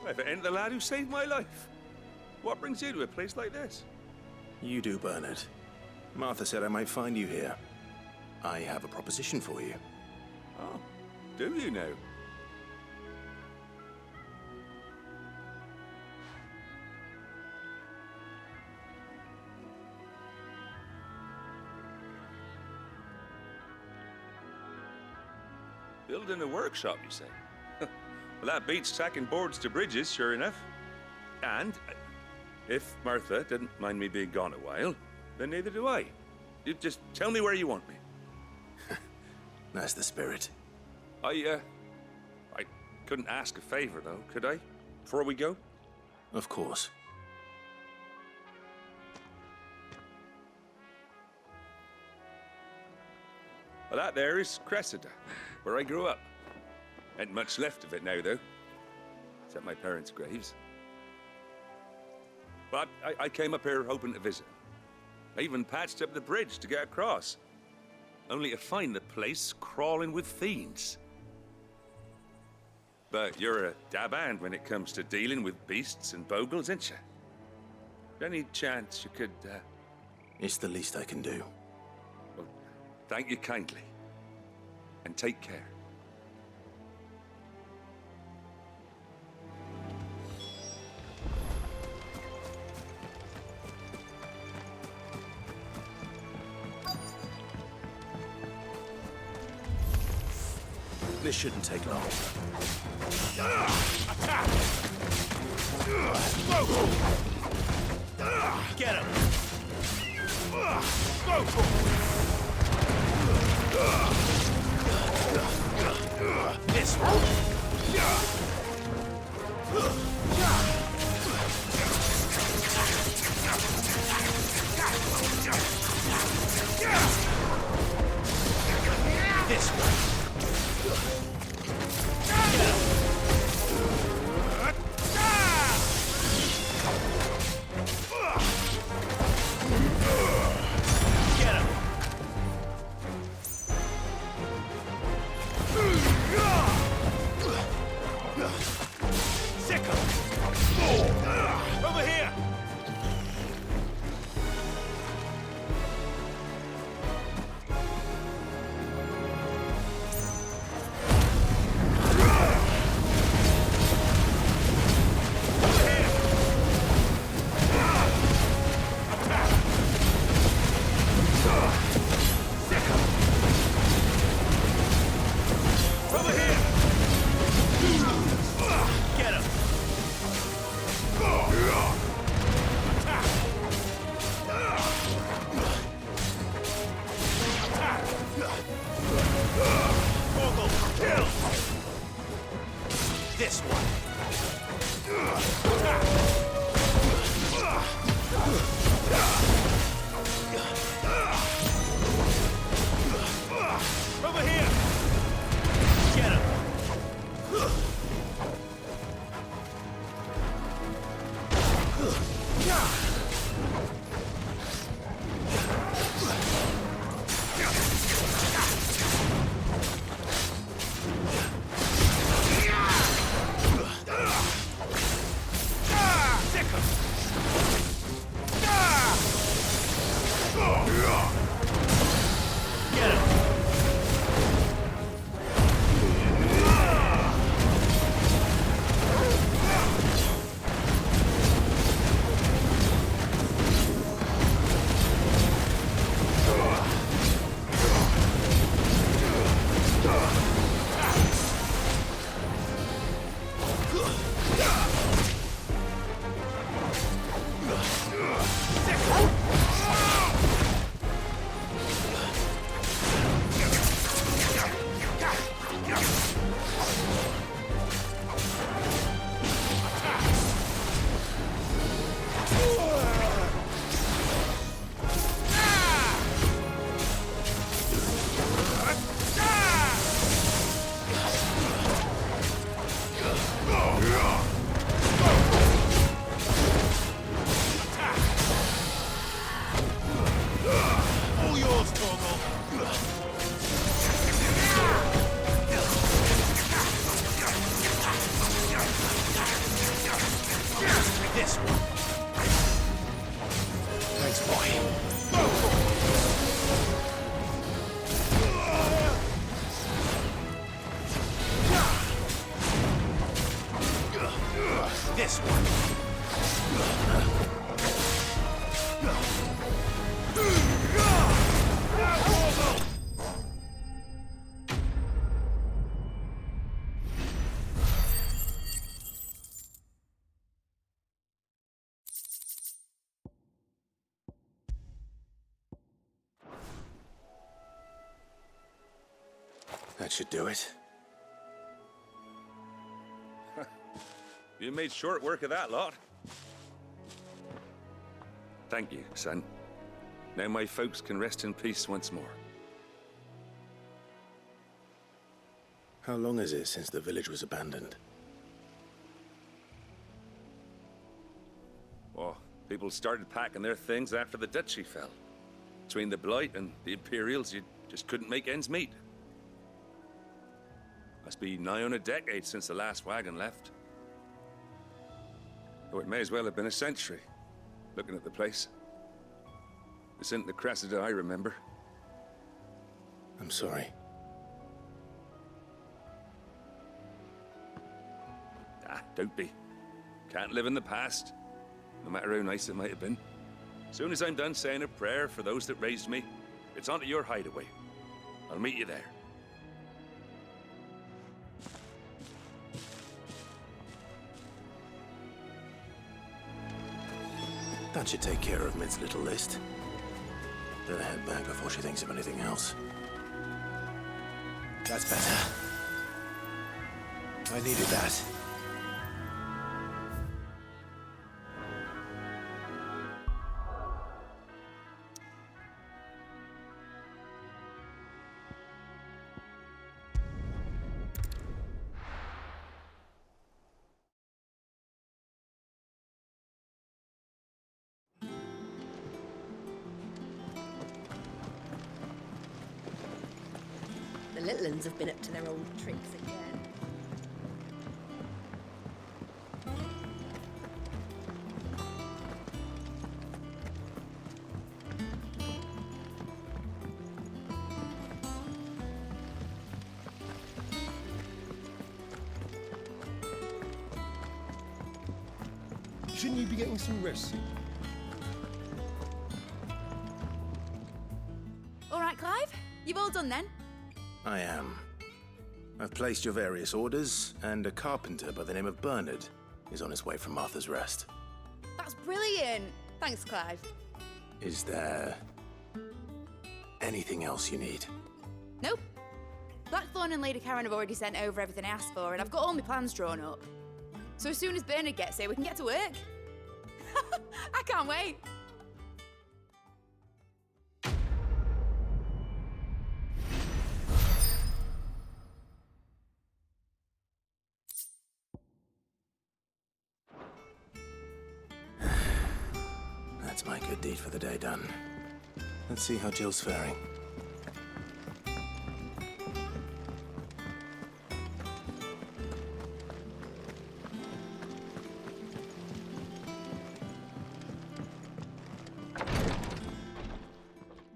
If it ain't the lad who saved my life. What brings you to a place like this? You do, Bernard. Martha said I might find you here. I have a proposition for you. Oh, do you now? Building a workshop, you say? Well, that beats tacking boards to bridges, sure enough. And if Martha didn't mind me being gone a while, then neither do I. You just tell me where you want me. That's the spirit. I couldn't ask a favor, though, could I? Before we go? Of course. Well, that there is Cressida, where I grew up. Ain't much left of it now, though. Except my parents' graves. But I came up here hoping to visit. I even patched up the bridge to get across. Only to find the place crawling with fiends. But you're a dab hand when it comes to dealing with beasts and bogles, ain't you? Any chance you could, It's the least I can do. Well, thank you kindly. And take care. This shouldn't take long. Attack! Get him! This one! This one! Over here! This one. Over here. Get him. That should do it. You made short work of that lot. Thank you, son. Now my folks can rest in peace once more. How long is it since the village was abandoned? Oh, people started packing their things after the duchy fell. Between the Blight and the Imperials, you just couldn't make ends meet. Must be nigh on a decade since the last wagon left. Oh, it may as well have been a century, looking at the place. This isn't the Cressida I remember. I'm sorry. Ah, don't be. Can't live in the past, no matter how nice it might have been. Soon as I'm done saying a prayer for those that raised me, it's on to your hideaway. I'll meet you there. That should take care of Mid's little list. Better head back before she thinks of anything else. That's better. I needed that. The little uns have been up to their old tricks again. Shouldn't you be getting some rest soon? All right, Clive. You've all done then? I am. I've placed your various orders, and a carpenter by the name of Bernard is on his way from Martha's Rest. That's brilliant. Thanks, Clive. Is there anything else you need? Nope. Blackthorn and Lady Karen have already sent over everything I asked for, and I've got all my plans drawn up. So as soon as Bernard gets here, we can get to work. I can't wait. That's my good deed for the day done. Let's see how Jill's faring.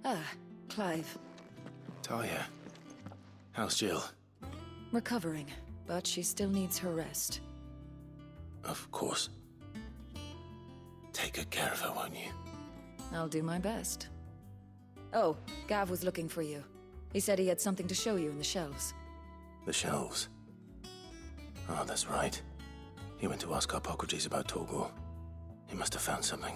Ah, Clive. Talia, how's Jill? Recovering, but she still needs her rest. Of course. Take good care of her, won't you? I'll do my best. Oh, Gav was looking for you. He said he had something to show you in the shelves. The shelves? Oh, that's right. He went to ask Hippocrates about Torgor. He must have found something.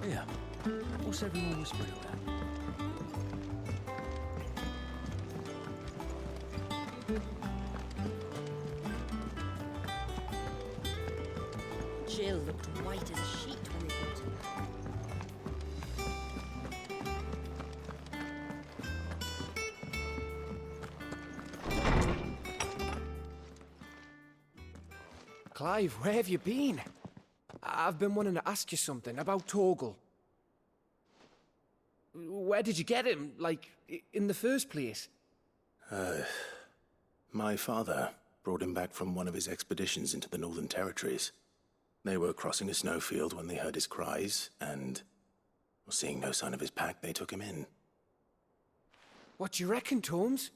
Yeah. What's everyone whispering about? Jill looked white as a sheet when they brought her back. Clive, where have you been? I've been wanting to ask you something about Torgal. Where did you get him, like, in the first place? My father brought him back from one of his expeditions into the Northern Territories. They were crossing a snowfield when they heard his cries, and, seeing no sign of his pack, they took him in. What do you reckon, Torms?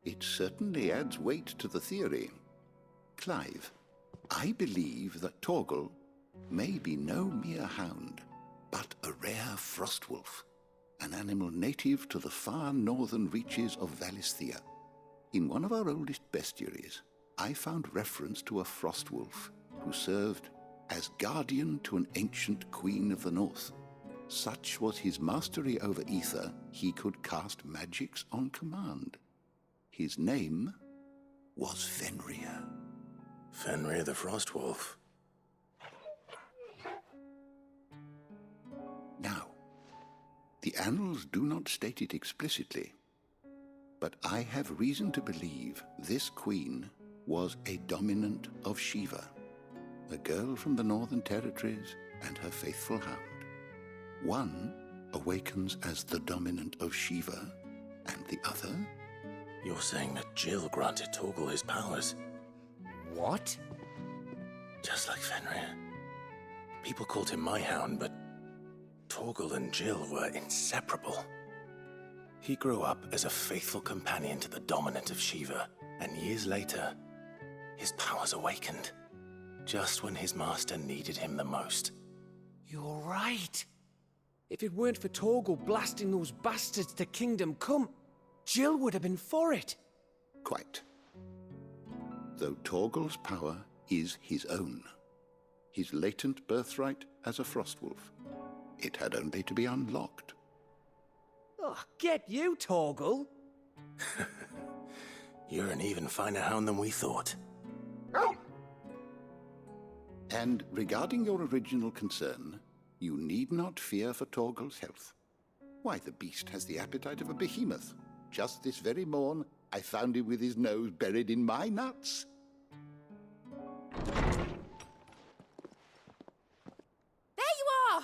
It certainly adds weight to the theory. Clive, I believe that Torgal may be no mere hound, but a rare frostwolf, an animal native to the far northern reaches of Valisthea. In one of our oldest bestiaries, I found reference to a Frostwolf who served as guardian to an ancient queen of the north. Such was his mastery over ether, he could cast magics on command. His name was Fenrir. Fenrir the Frostwolf. Now, the annals do not state it explicitly, but I have reason to believe this queen was a dominant of Shiva, a girl from the Northern Territories and her faithful hound. One awakens as the dominant of Shiva, and the other? You're saying that Jill granted Torgal his powers? What? Just like Fenrir. People called him my hound, but Torgal and Jill were inseparable. He grew up as a faithful companion to the dominant of Shiva, and years later, his powers awakened, just when his master needed him the most. You're right. If it weren't for Torgal blasting those bastards to Kingdom Come, Jill would have been for it. Quite. Though Torgal's power is his own, his latent birthright as a Frostwolf. It had only to be unlocked. Oh, get you, Torgal! You're an even finer hound than we thought. And regarding your original concern, you need not fear for Torgal's health. Why, the beast has the appetite of a behemoth. Just this very morn, I found him with his nose buried in my nuts. There you are!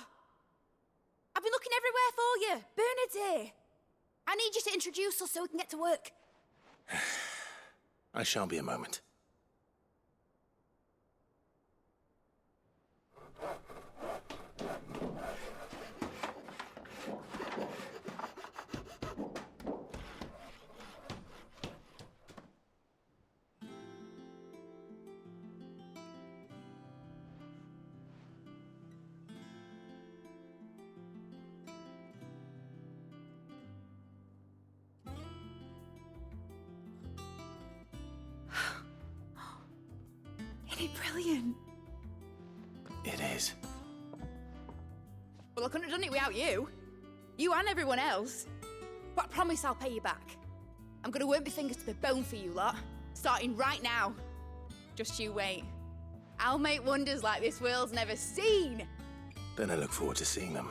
I've been looking everywhere for you. Bernard's here. I need you to introduce us so we can get to work. I shan't be a moment. Isn't it brilliant? It is. Well, I couldn't have done it without you. You and everyone else. But I promise I'll pay you back. I'm gonna work my fingers to the bone for you lot, starting right now. Just you wait. I'll make wonders like this world's never seen. Then I look forward to seeing them.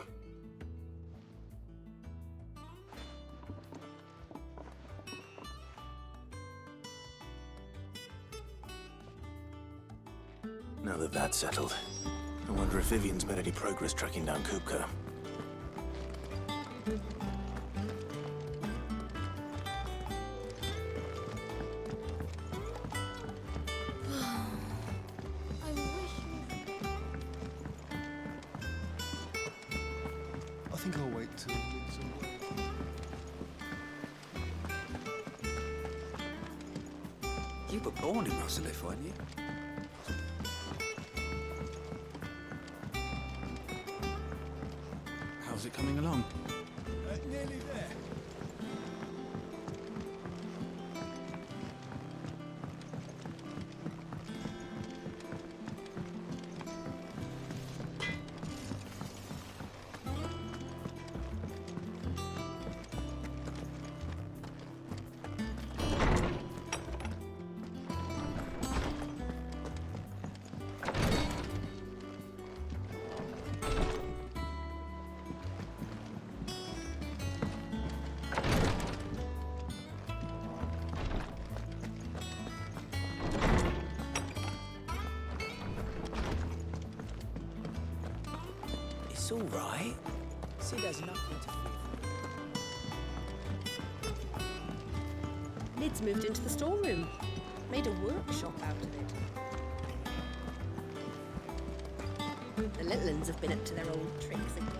Now that that's settled, I wonder if Vivian's made any progress tracking down Kupka. I think I'll wait till it's all You were born in Rosalith, weren't you? How's it coming along? nearly there. It's all right. Sid has nothing to fear. Lid's moved into the storeroom. Made a workshop out of it. The little uns have been up to their old tricks again.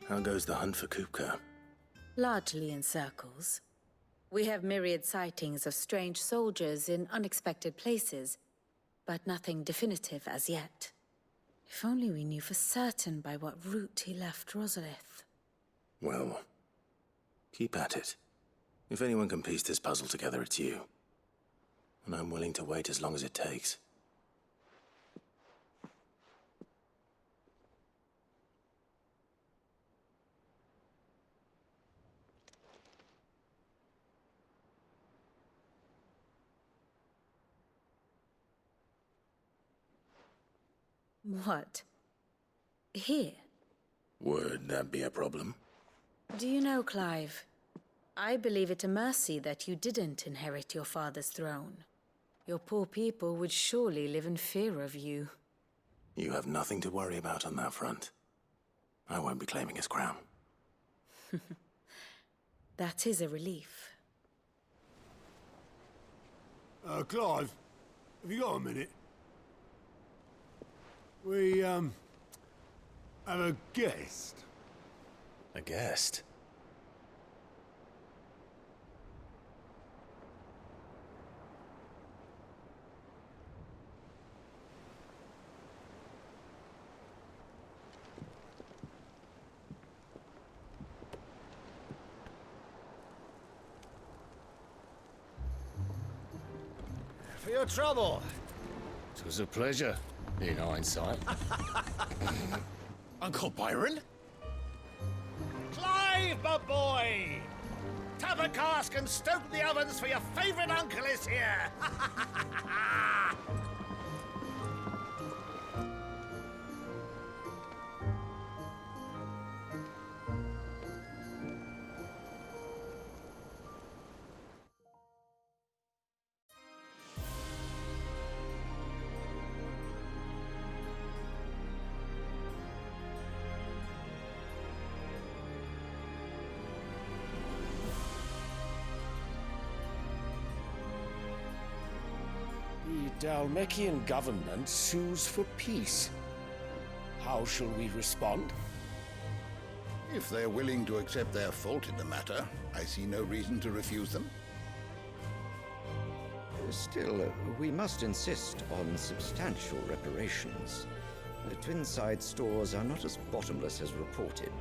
How goes the hunt for Kupka? Largely in circles. We have myriad sightings of strange soldiers in unexpected places, but nothing definitive as yet. If only we knew for certain by what route he left Rosalith. Well, keep at it. If anyone can piece this puzzle together, it's you. And I'm willing to wait as long as it takes. What? Here? Would that be a problem? Do you know, Clive? I believe it a mercy that you didn't inherit your father's throne. Your poor people would surely live in fear of you. You have nothing to worry about on that front. I won't be claiming his crown. That is a relief. Clive, have you got a minute? We, have a guest. A guest? For your trouble. It was a pleasure, in hindsight. Uncle Byron? Clive, my boy! Tap a cask and stoke the ovens, for your favourite uncle is here! The Dalmekian government sues for peace. How shall we respond? If they're willing to accept their fault in the matter, I see no reason to refuse them. Still, we must insist on substantial reparations. The Twinside stores are not as bottomless as reported.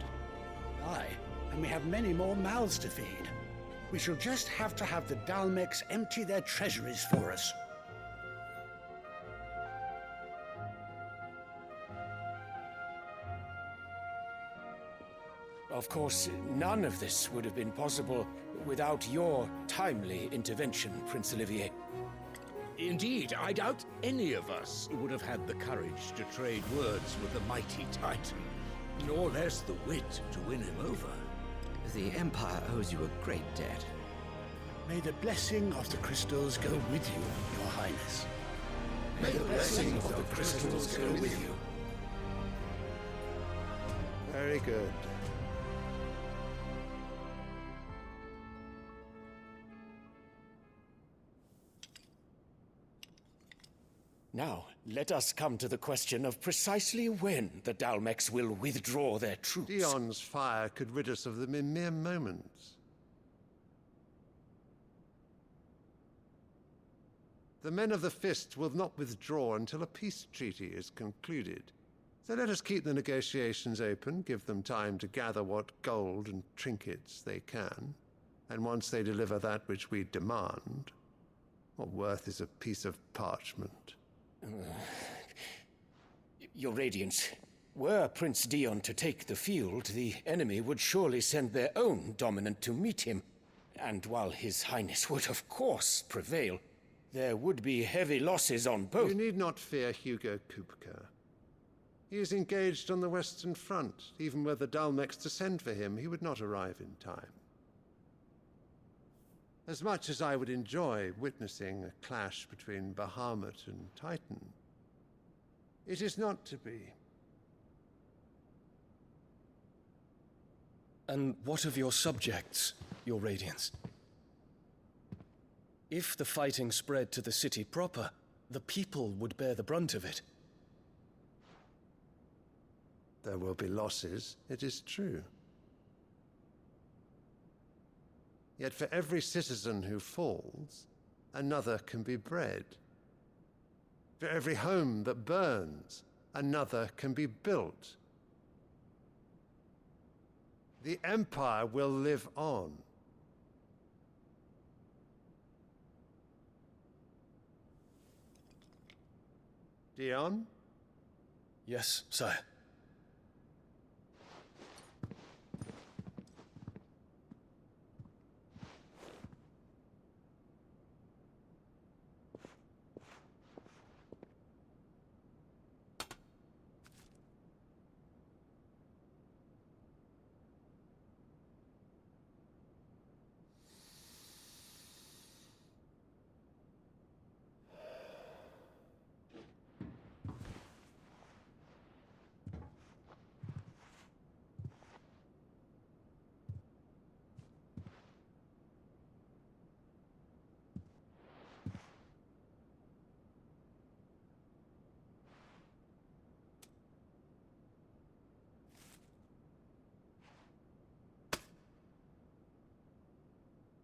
Aye, and we have many more mouths to feed. We shall just have to have the Dalmecs empty their treasuries for us. Of course, none of this would have been possible without your timely intervention, Prince Olivier. Indeed, I doubt any of us would have had the courage to trade words with the mighty Titan, nor less the wit to win him over. The Empire owes you a great debt. May the blessing of the crystals go with you, Your Highness. May the blessing of the crystals go with you. Very good. Now, let us come to the question of precisely when the Dalmecs will withdraw their troops. Dion's fire could rid us of them in mere moments. The men of the Fist will not withdraw until a peace treaty is concluded. So let us keep the negotiations open, give them time to gather what gold and trinkets they can, and once they deliver that which we demand, what worth is a piece of parchment? Your Radiance, were Prince Dion to take the field, the enemy would surely send their own dominant to meet him. And while His Highness would of course prevail, there would be heavy losses on both. You need not fear Hugo Kupka. He is engaged on the Western Front. Even were the Dalmecs to send for him, he would not arrive in time. As much as I would enjoy witnessing a clash between Bahamut and Titan, it is not to be. And what of your subjects, Your Radiance? If the fighting spread to the city proper, the people would bear the brunt of it. There will be losses, it is true. Yet for every citizen who falls, another can be bred. For every home that burns, another can be built. The Empire will live on. Dion? Yes, sire.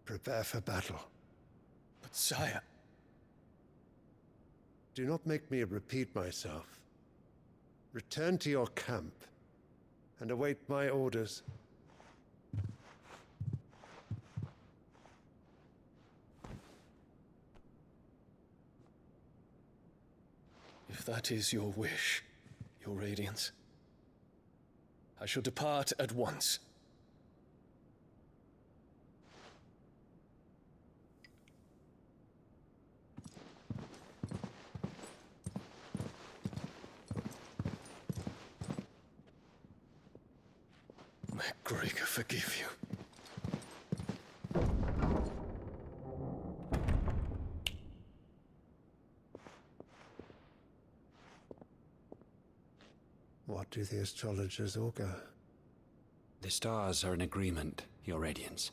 Prepare for battle. But sire... Do not make me repeat myself. Return to your camp and await my orders. If that is your wish, Your Radiance, I shall depart at once. May Gregor forgive you. What do the astrologers augur? The stars are in agreement, Your Radiance.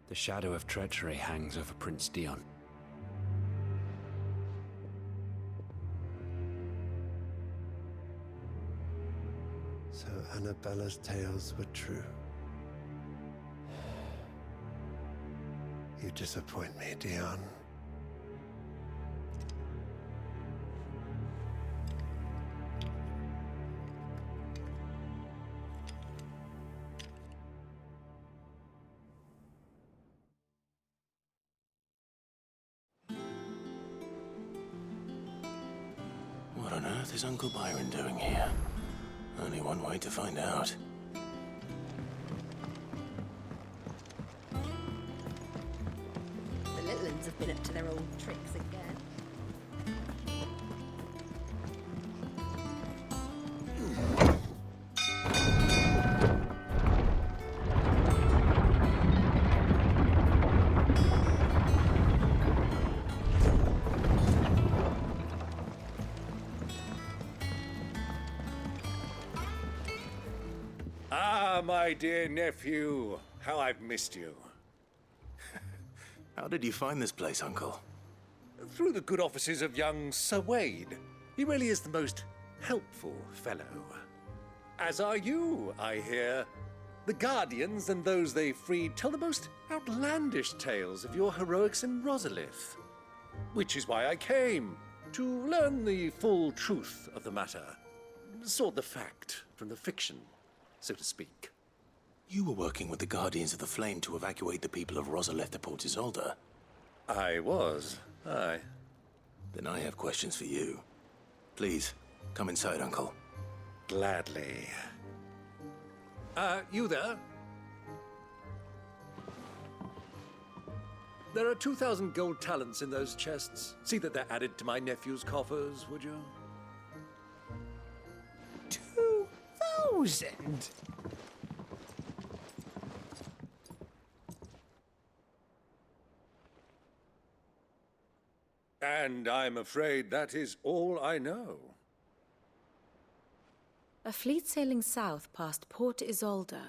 The shadow of treachery hangs over Prince Dion. So Annabella's tales were true. You disappoint me, Dion. What on earth is Uncle Byron doing here? Only one way to find out. The little ones have been up to their old tricks again. Ah, my dear nephew, how I've missed you. How did you find this place, Uncle? Through the good offices of young Sir Wade. He really is the most helpful fellow. As are you, I hear. The Guardians and those they freed tell the most outlandish tales of your heroics in Rosalith. Which is why I came, to learn the full truth of the matter. Sort the fact from the fiction, so to speak. You were working with the Guardians of the Flame to evacuate the people of Rosalith to Port Isolde. I was, aye. Then I have questions for you. Please, come inside, Uncle. Gladly. You there? There are 2,000 gold talents in those chests. See that they're added to my nephew's coffers, would you? 2,000? And I'm afraid that is all I know. A fleet sailing south past Port Isolde.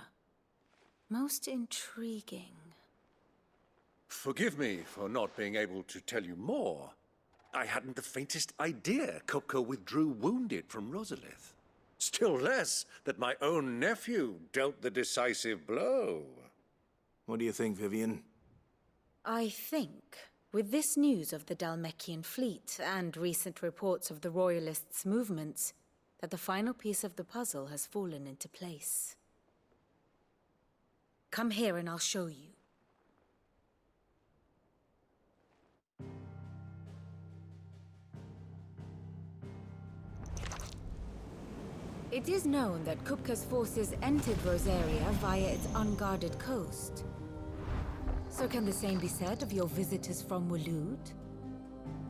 Most intriguing. Forgive me for not being able to tell you more. I hadn't the faintest idea Kopko withdrew wounded from Rosalith. Still less that my own nephew dealt the decisive blow. What do you think, Vivian? I think, with this news of the Dhalmekian fleet and recent reports of the Royalists' movements, that the final piece of the puzzle has fallen into place. Come here and I'll show you. It is known that Kupka's forces entered Rosaria via its unguarded coast. So can the same be said of your visitors from Waloed?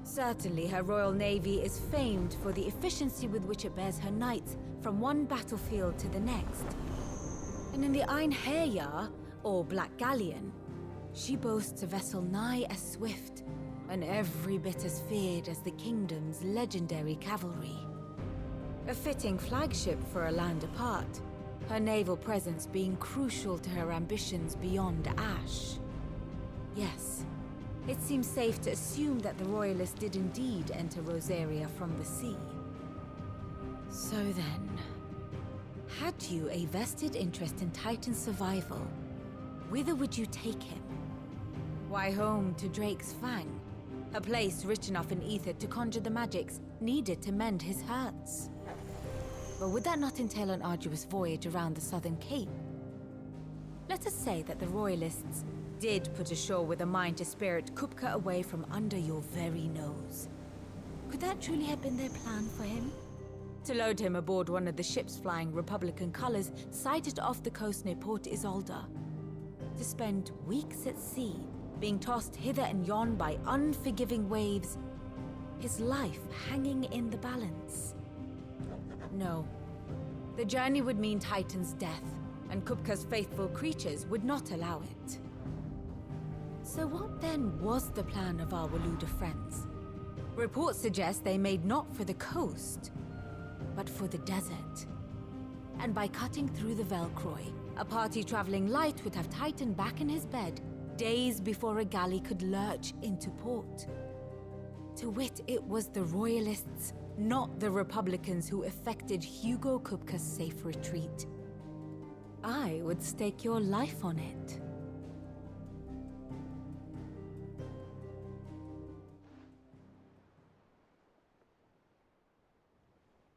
Certainly, her royal navy is famed for the efficiency with which it bears her knights from one battlefield to the next. And in the Einherjar, or Black Galleon, she boasts a vessel nigh as swift and every bit as feared as the kingdom's legendary cavalry. A fitting flagship for a land apart, her naval presence being crucial to her ambitions beyond Ash. Yes, it seems safe to assume that the Royalists did indeed enter Rosaria from the sea. So then, had you a vested interest in Titan's survival, whither would you take him? Why, home to Drake's Fang, a place rich enough in ether to conjure the magics needed to mend his hurts. But would that not entail an arduous voyage around the southern cape? Let us say that the Royalists did put ashore with a mind to spirit Kupka away from under your very nose. Could that truly have been their plan for him? To load him aboard one of the ships flying Republican colors sighted off the coast near Port Isolde. To spend weeks at sea, being tossed hither and yon by unforgiving waves, his life hanging in the balance. No. The journey would mean Titan's death, and Kupka's faithful creatures would not allow it. So what then was the plan of our Waluda friends? Reports suggest they made not for the coast, but for the desert. And by cutting through the Velcroy, a party traveling light would have Titan back in his bed days before a galley could lurch into port. To wit, it was the Royalists, not the Republicans, who effected Hugo Kupka's safe retreat. I would stake your life on it.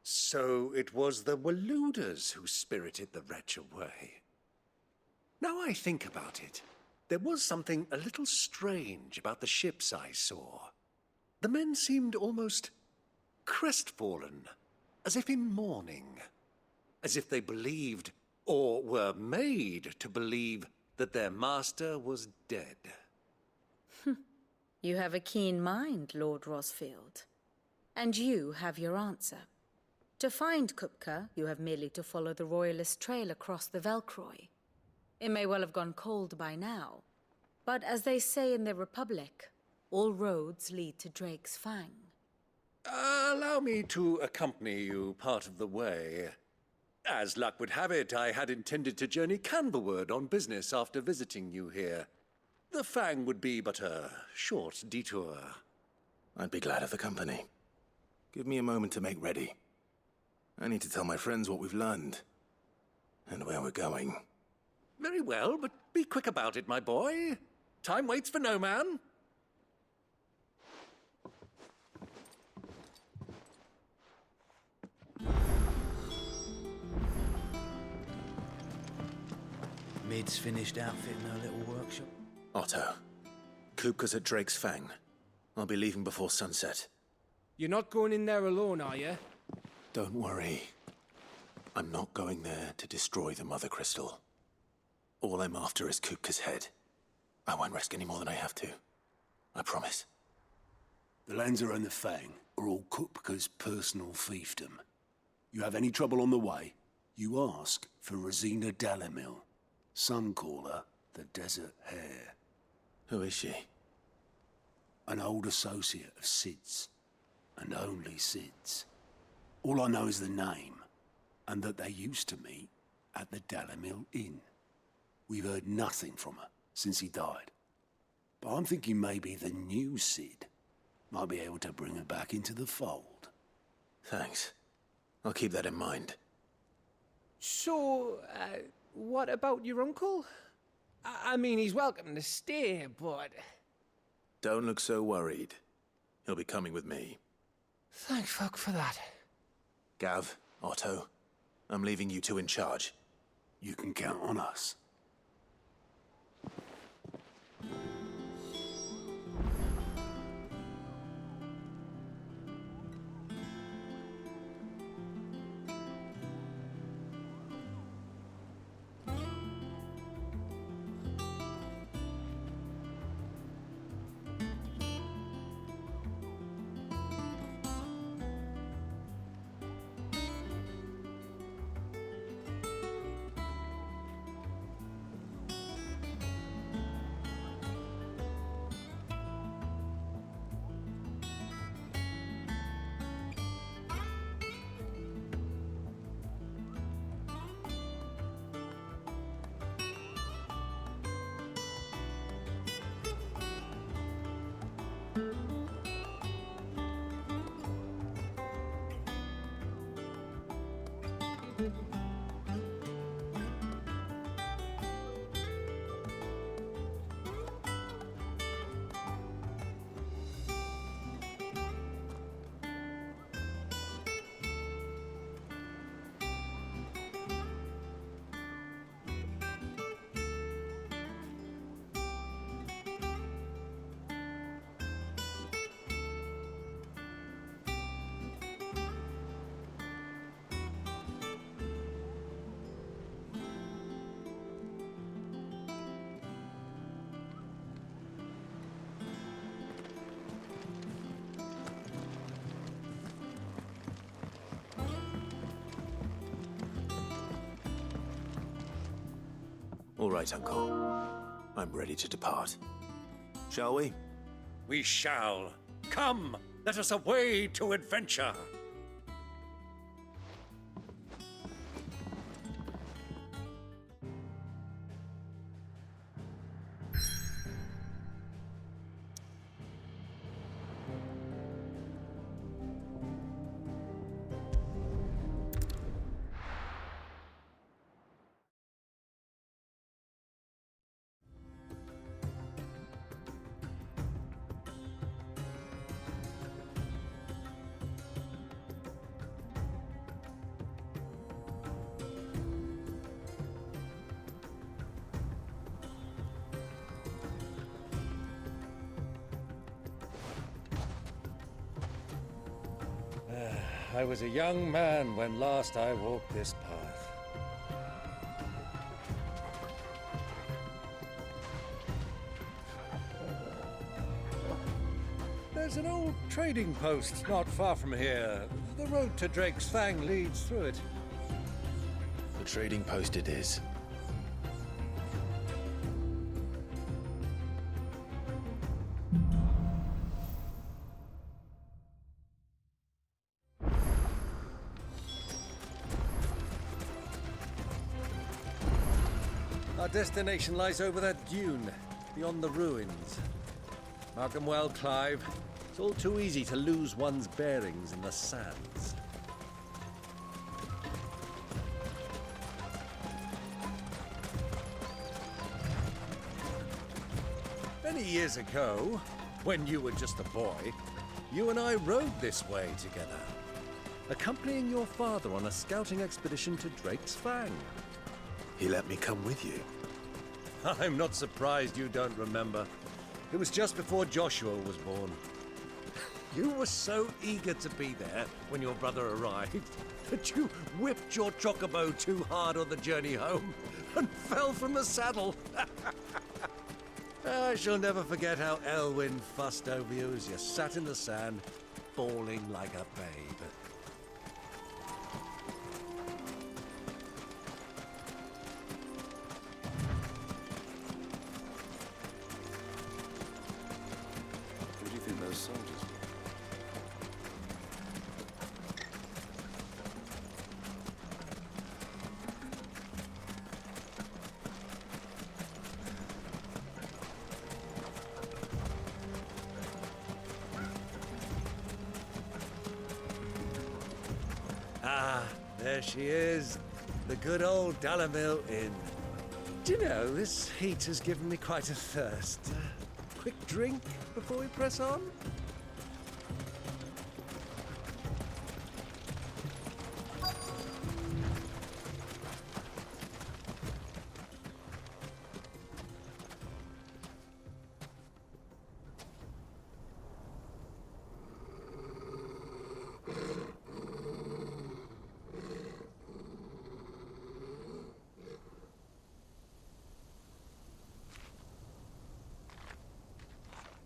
So it was the Waluders who spirited the wretch away. Now I think about it, there was something a little strange about the ships I saw. The men seemed almost crestfallen, as if in mourning, as if they believed, or were made to believe, that their master was dead. You have a keen mind, Lord Rosfield. And you have your answer. To find Kupka, you have merely to follow the Royalist trail across the Velcroy. It may well have gone cold by now, but as they say in the Republic, all roads lead to Drake's Fang. Allow me to accompany you part of the way. As luck would have it, I had intended to journey Canberward on business after visiting you here. The Fang would be but a short detour. I'd be glad of the company. Give me a moment to make ready. I need to tell my friends what we've learned, and where we're going. Very well, but be quick about it, my boy. Time waits for no man. Mid's finished outfitting her little workshop. Otto, Kupka's at Drake's Fang. I'll be leaving before sunset. You're not going in there alone, are you? Don't worry. I'm not going there to destroy the Mother Crystal. All I'm after is Kupka's head. I won't risk any more than I have to. I promise. The Lancer and the Fang are all Kupka's personal fiefdom. You have any trouble on the way, you ask for Rosina Dalamil. Some call her the Desert Hare. Who is she? An old associate of Sid's, and only Sid's. All I know is the name, and that they used to meet at the Dalamil Inn. We've heard nothing from her since he died. But I'm thinking maybe the new Sid might be able to bring her back into the fold. Thanks. I'll keep that in mind. So, what about your uncle? I mean, he's welcome to stay, but... Don't look so worried. He'll be coming with me. Thank fuck for that. Gav, Otto, I'm leaving you two in charge. You can count on us. All right, Uncle. I'm ready to depart. Shall we? We shall. Come, let us away to adventure. I was a young man when last I walked this path. There's an old trading post not far from here. The road to Drake's Fang leads through it. The trading post it is. Our destination lies over that dune, beyond the ruins. Mark 'em well, Clive. It's all too easy to lose one's bearings in the sands. Many years ago, when you were just a boy, you and I rode this way together, accompanying your father on a scouting expedition to Drake's Fang. He let me come with you. I'm not surprised you don't remember. It was just before Joshua was born. You were so eager to be there when your brother arrived that you whipped your chocobo too hard on the journey home and fell from the saddle. I shall never forget how Elwyn fussed over you as you sat in the sand, bawling like a babe. Who do you think those soldiers were? Ah, there she is. The good old Dalamil Inn. Do you know, this heat has given me quite a thirst. Quick drink before we press on?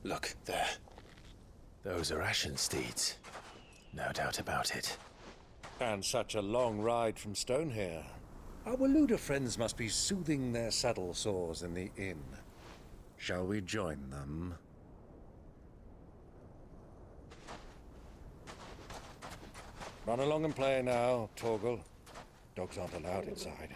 Look, there. Those are Ashen steeds. No doubt about it. And such a long ride from Stonehair. Our Waluda friends must be soothing their saddle sores in the inn. Shall we join them? Run along and play now, Torgal. Dogs aren't allowed inside.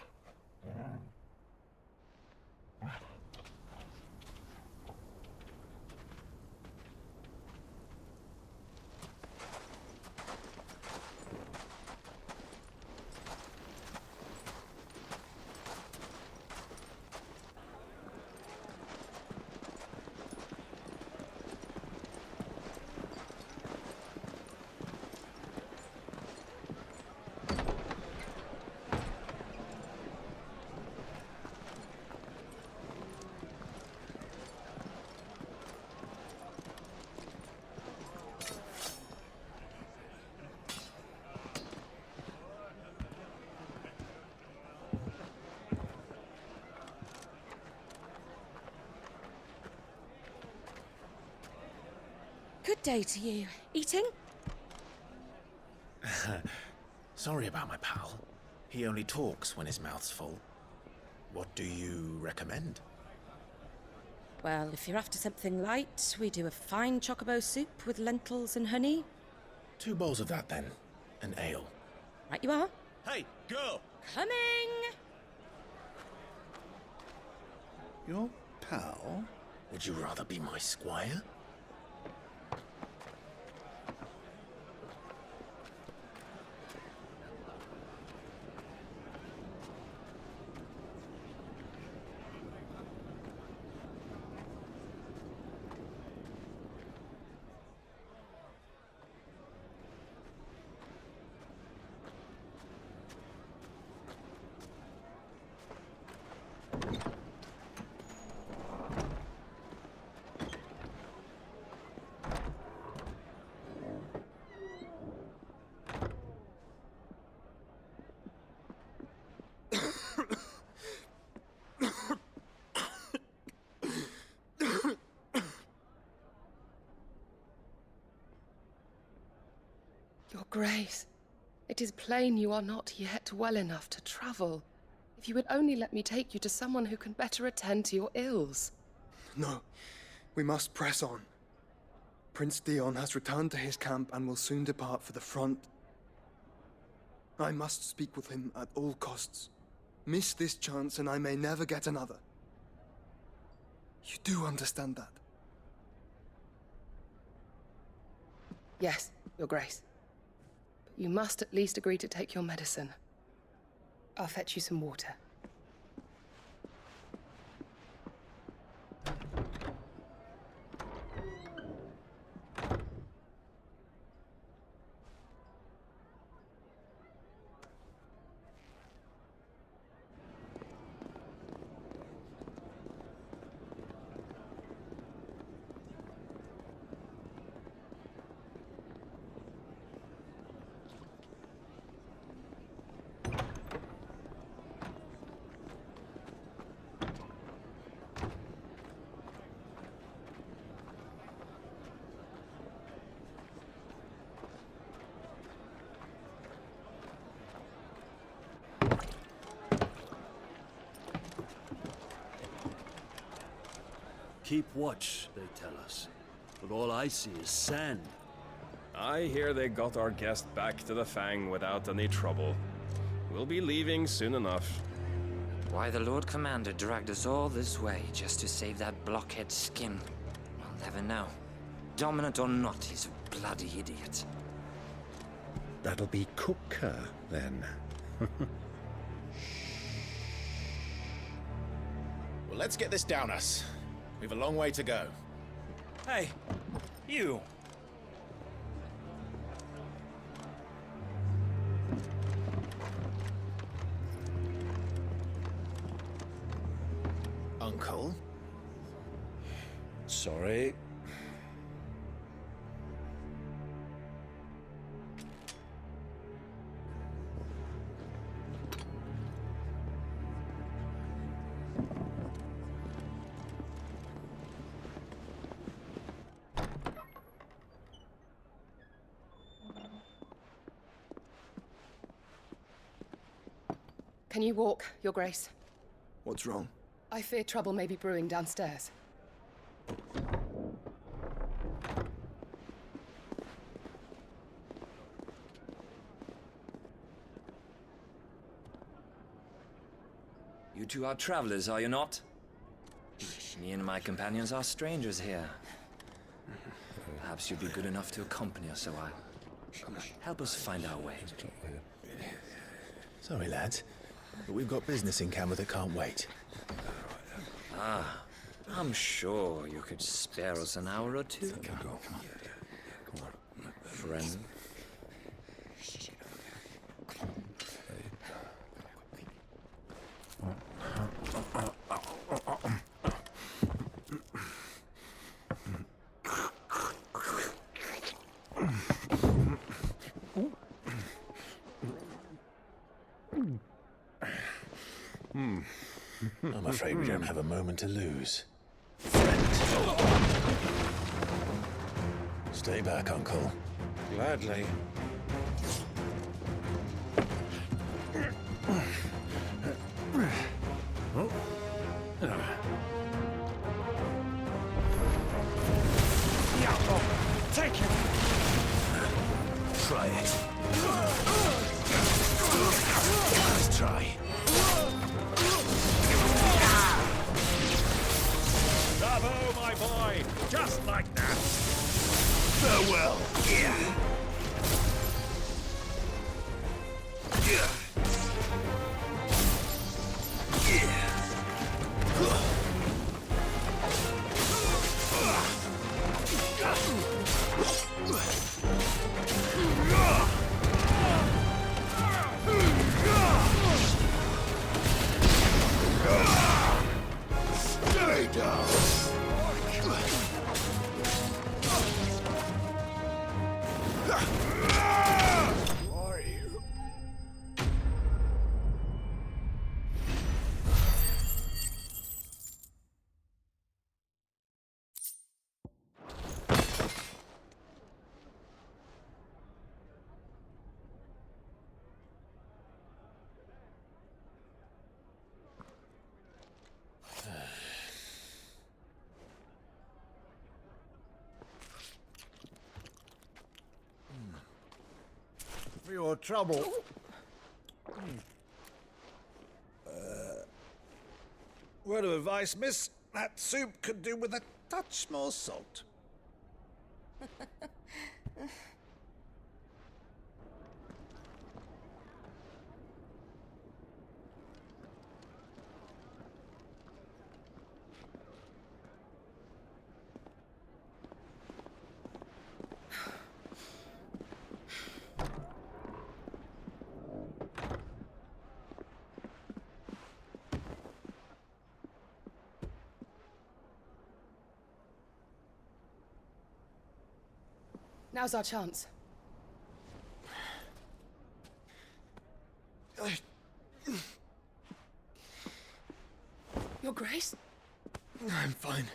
day to you. Eating? Sorry about my pal. He only talks when his mouth's full. What do you recommend? Well, if you're after something light, we do a fine chocobo soup with lentils and honey. 2 bowls of that, then. An ale. Right you are. Hey, girl! Coming! Your pal? Would you rather be my squire? Your Grace, it is plain you are not yet well enough to travel. If you would only let me take you to someone who can better attend to your ills. No, we must press on. Prince Dion has returned to his camp and will soon depart for the front. I must speak with him at all costs. Miss this chance and I may never get another. You do understand that? Yes, Your Grace. But you must at least agree to take your medicine. I'll fetch you some water. Keep watch, they tell us. But all I see is sand. I hear they got our guest back to the Fang without any trouble. We'll be leaving soon enough. Why the Lord Commander dragged us all this way just to save that blockhead's skin, I'll never know. Dominant or not, he's a bloody idiot. That'll be Cooker, then. Well, let's get this down us. We've a long way to go. Hey, you! Uncle? Sorry. Can you walk, Your Grace? What's wrong? I fear trouble may be brewing downstairs. You two are travelers, are you not? Me and my companions are strangers here. Perhaps you'd be good enough to accompany us a while. Help us find our way. Sorry, lads, but we've got business in camera that can't wait. Ah, I'm sure you could spare us an hour or two. Friend. I'm afraid we don't have a moment to lose. Stay back, Uncle. Gladly. Take it! Try it. Nice try. Bravo, my boy! Just like that! Farewell. Stay down. Are you? For your trouble. Word of advice, miss. That soup could do with a touch more salt. Now's our chance. Your Grace? I'm fine.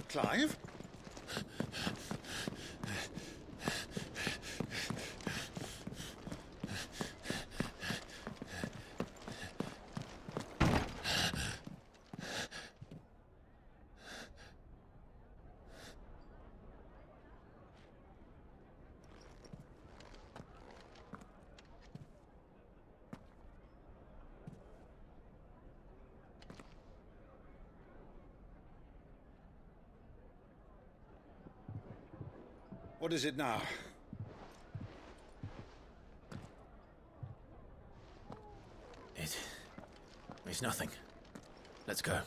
Clive? What is it now? It's nothing. Let's go.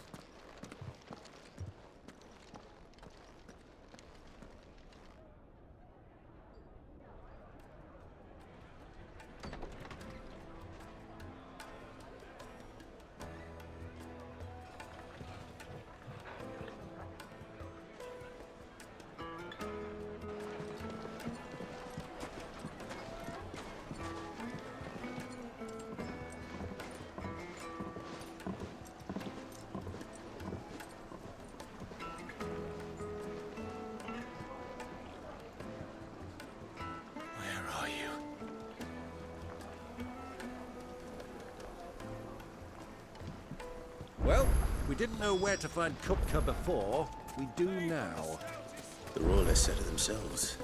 Well, we didn't know where to find Kupka before. We do now. The royalists said it themselves.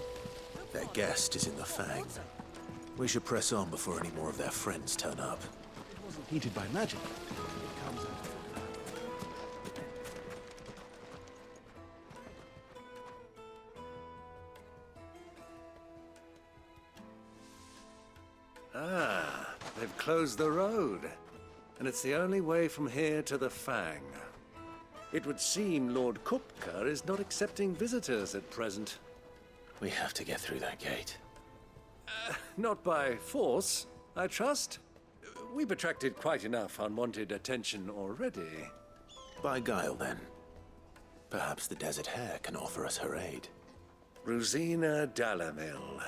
Their guest is in the Fang. We should press on before any more of their friends turn up. It wasn't heated by magic. It comes out. Ah, they've closed the road. and it's the only way from here to the Fang. It would seem Lord Kupka is not accepting visitors at present. We have to get through that gate. Not by force, I trust. We've attracted quite enough unwanted attention already. By guile, then. Perhaps the Desert Hare can offer us her aid. Rosina Dalamil,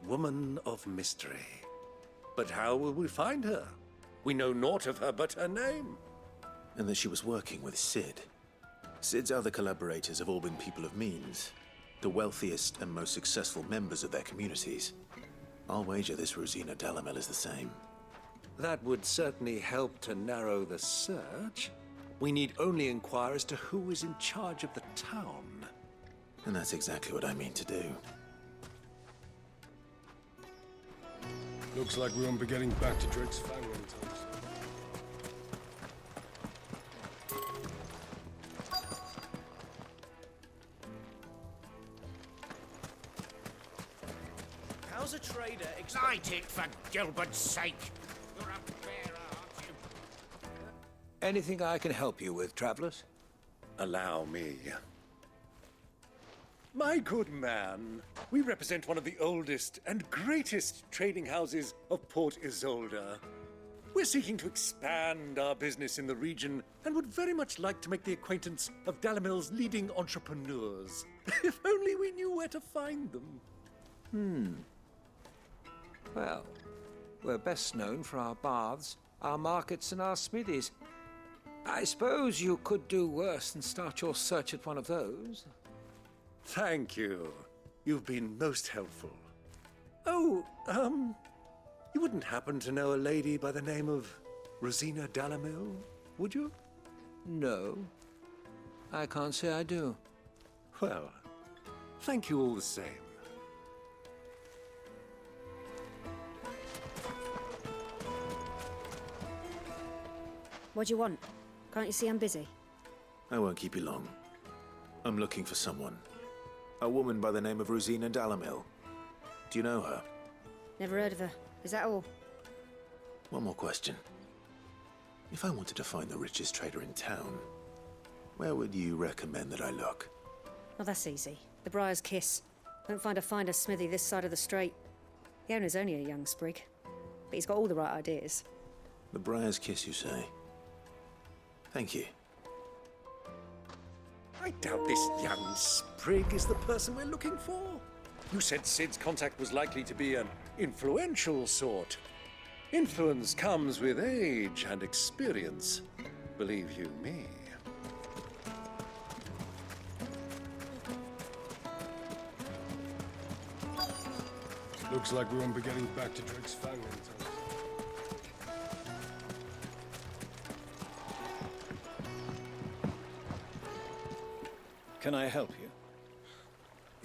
woman of mystery. But how will we find her? We know naught of her but her name. And that she was working with Sid. Sid's other collaborators have all been people of means, the wealthiest and most successful members of their communities. I'll wager this Rosina Dalamil is the same. That would certainly help to narrow the search. We need only inquire as to who is in charge of the town. And that's exactly what I mean to do. Looks like we won't be getting back to Drake's Fang anytime soon. How's a trader Light it, for Gilbert's sake! You're a bearer, aren't you? Anything I can help you with, travelers? Allow me. My good man, we represent one of the oldest and greatest trading houses of Port Isolde. We're seeking to expand our business in the region and would very much like to make the acquaintance of Dalamil's leading entrepreneurs. If only we knew where to find them. Well, we're best known for our baths, our markets, and our smithies. I suppose you could do worse than start your search at one of those. Thank you. You've been most helpful. Oh, you wouldn't happen to know a lady by the name of Rosina Dalamil, would you? No, I can't say I do. Well, thank you all the same. What do you want? Can't you see I'm busy? I won't keep you long. I'm looking for someone. A woman by the name of Rosina Dalamil. Do you know her? Never heard of her. Is that all? One more question. If I wanted to find the richest trader in town, where would you recommend that I look? Oh, that's easy. The Briar's Kiss. Won't find a finer smithy this side of the strait. The owner's only a young sprig, but he's got all the right ideas. The Briar's Kiss, you say? Thank you. I doubt this young sprig is the person we're looking for. You said Sid's contact was likely to be an influential sort. Influence comes with age and experience, believe you me. Looks like we won't be getting back to Drake's Fang anytime soon. Can I help you?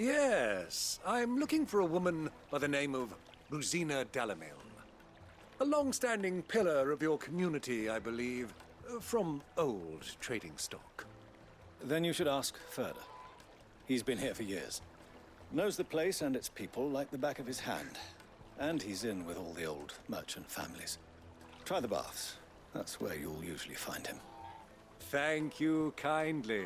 Yes, I'm looking for a woman by the name of Rosina Dalamil. A long-standing pillar of your community, I believe, from old trading stock. Then you should ask Ferda. He's been here for years. Knows the place and its people like the back of his hand. And he's in with all the old merchant families. Try the baths. That's where you'll usually find him. Thank you kindly.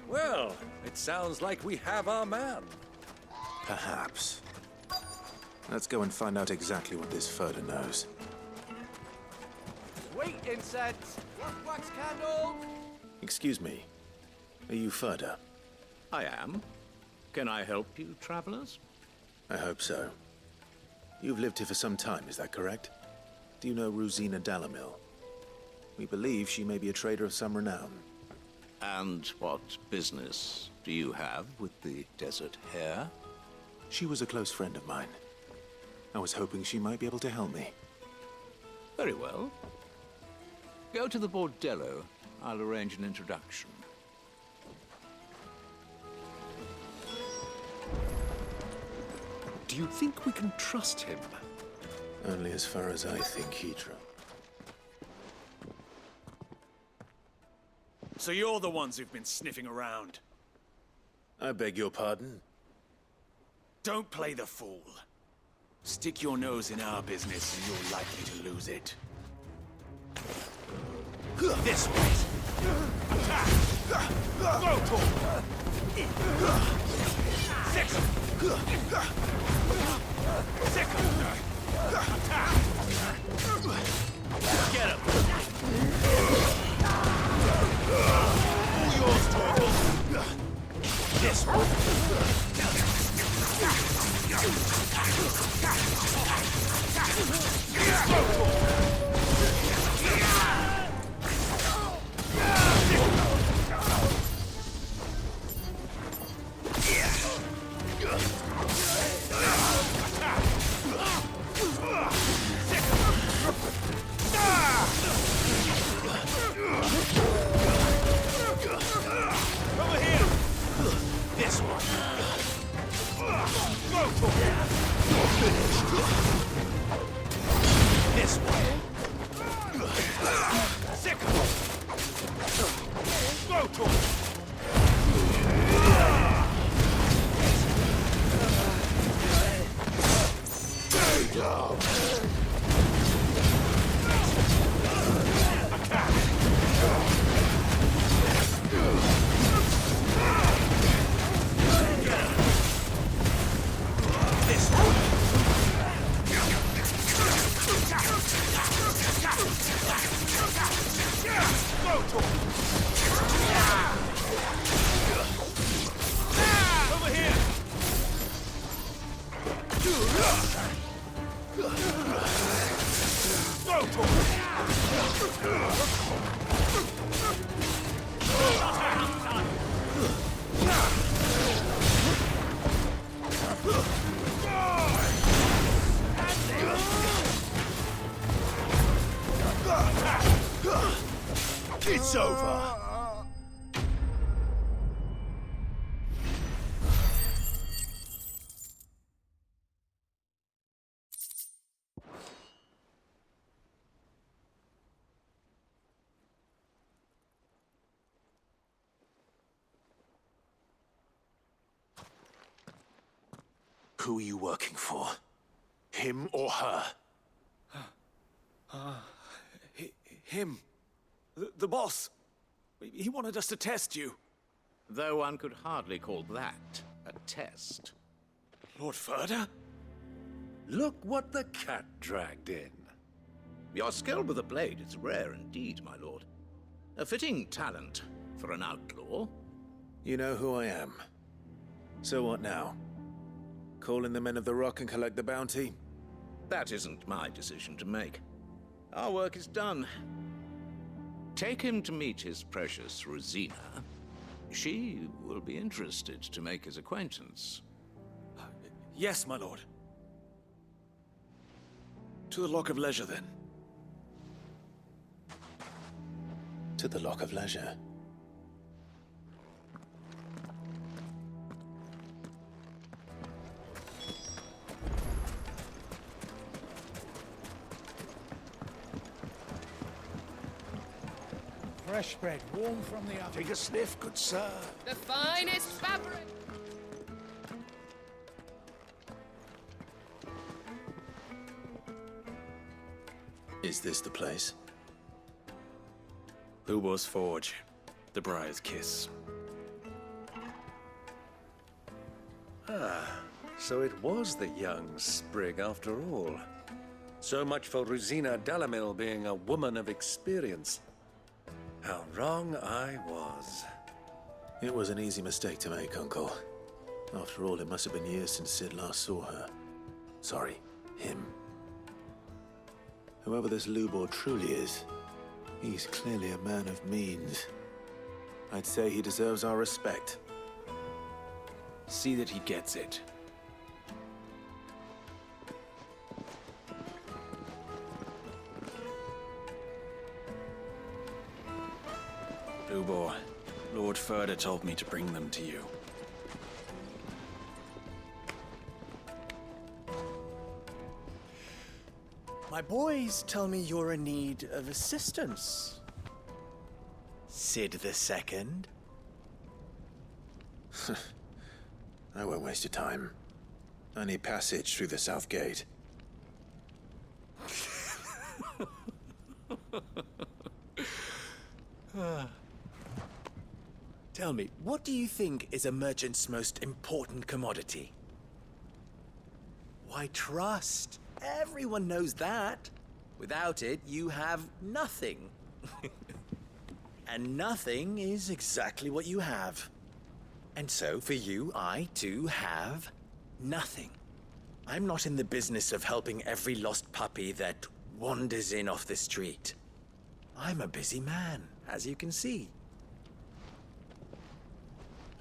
Well, it sounds like we have our man. Perhaps. Let's go and find out exactly what this Ferda knows. Sweet incense! Wax candles! Excuse me. Are you Ferda? I am. Can I help you, travelers? I hope so. You've lived here for some time, is that correct? Do you know Rosina Dalamil? We believe she may be a trader of some renown. And what business do you have with the Desert Hare? She was a close friend of mine. I was hoping she might be able to help me. Very well. Go to the bordello. I'll arrange an introduction. Do you think we can trust him? Only as far as I think he trusts. So you're the ones who've been sniffing around? I beg your pardon? Don't play the fool. Stick your nose in our business and you're likely to lose it. This way. Attack! Rotor! Second! Second! Attack! Get him! All yours, Torgal! This one! Over here! This one! Go for it! This way! Second! Go to it! Attack! This one! Go to it! Over here! Go to it! It's over. Who are you working for? Him or her? Him. The boss. He wanted us to test you. Though one could hardly call that a test. Lord Ferda? Look what the cat dragged in. Your skill with a blade is rare indeed, my lord. A fitting talent for an outlaw. You know who I am. So what now? Call in the Men of the Rock and collect the bounty? That isn't my decision to make. Our work is done. Take him to meet his precious Rosina. She will be interested to make his acquaintance. Yes, my lord. To the Lock of Leisure, then. To the Lock of Leisure. Fresh bread, warm from the oven. Take a sniff, good sir. The finest fabric. Is this the place? Ubor's Forge. The Briar's Kiss. So it was the young sprig after all. So much for Rosina Dalamil being a woman of experience. How wrong I was. It was an easy mistake to make, Uncle. After all, it must have been years since Sid last saw her. Sorry, him. Whoever this Lubor truly is, he's clearly a man of means. I'd say he deserves our respect. See that he gets it. Lubor, Lord Ferda told me to bring them to you. My boys tell me you're in need of assistance. Sid the Second? I won't waste your time. I need passage through the south gate. Tell me, what do you think is a merchant's most important commodity? Why, trust. Everyone knows that. Without it, you have nothing. And nothing is exactly what you have. And so, for you, I, too, have nothing. I'm not in the business of helping every lost puppy that wanders in off the street. I'm a busy man, as you can see.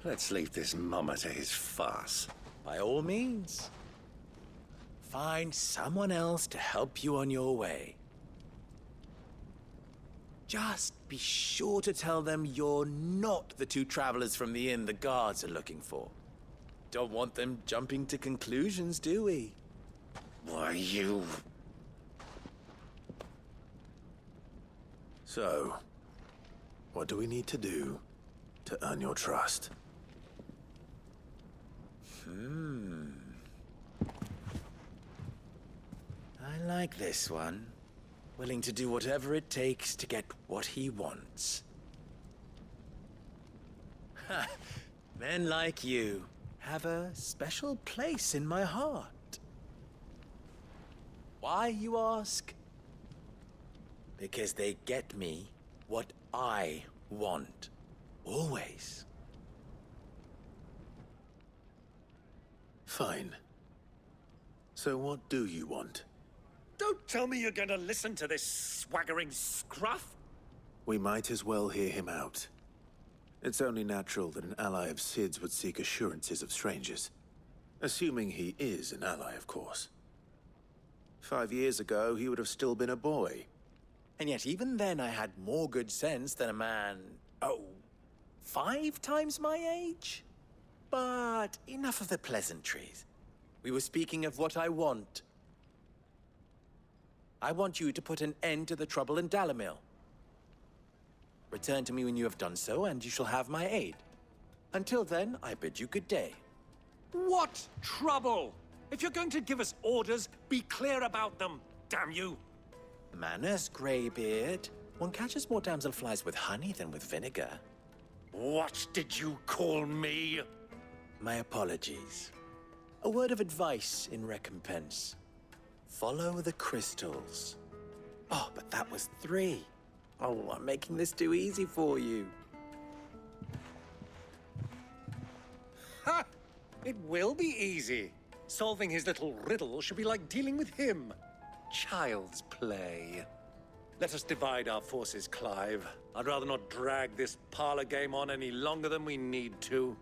Let's leave this mummer to his farce. By all means. Find someone else to help you on your way. Just be sure to tell them you're not the two travelers from the inn the guards are looking for. Don't want them jumping to conclusions, do we? Why, you... So, what do we need to do to earn your trust? I like this one. Willing to do whatever it takes to get what he wants. Ha! Men like you have a special place in my heart. Why, you ask? Because they get me what I want. Always. Fine. So what do you want? Don't tell me you're going to listen to this swaggering scruff! We might as well hear him out. It's only natural that an ally of Sid's would seek assurances of strangers. Assuming he is an ally, of course. 5 years ago, he would have still been a boy. And yet even then I had more good sense than a man, 5 times my age? But enough of the pleasantries. We were speaking of what I want. I want you to put an end to the trouble in Dalamil. Return to me when you have done so, and you shall have my aid. Until then, I bid you good day. What trouble? If you're going to give us orders, be clear about them, damn you! Manners, Greybeard. One catches more damselflies with honey than with vinegar. What did you call me? My apologies. A word of advice in recompense. Follow the crystals. Oh, but that was 3. Oh, I'm making this too easy for you. Ha! It will be easy. Solving his little riddle should be like dealing with him. Child's play. Let us divide our forces, Clive. I'd rather not drag this parlor game on any longer than we need to.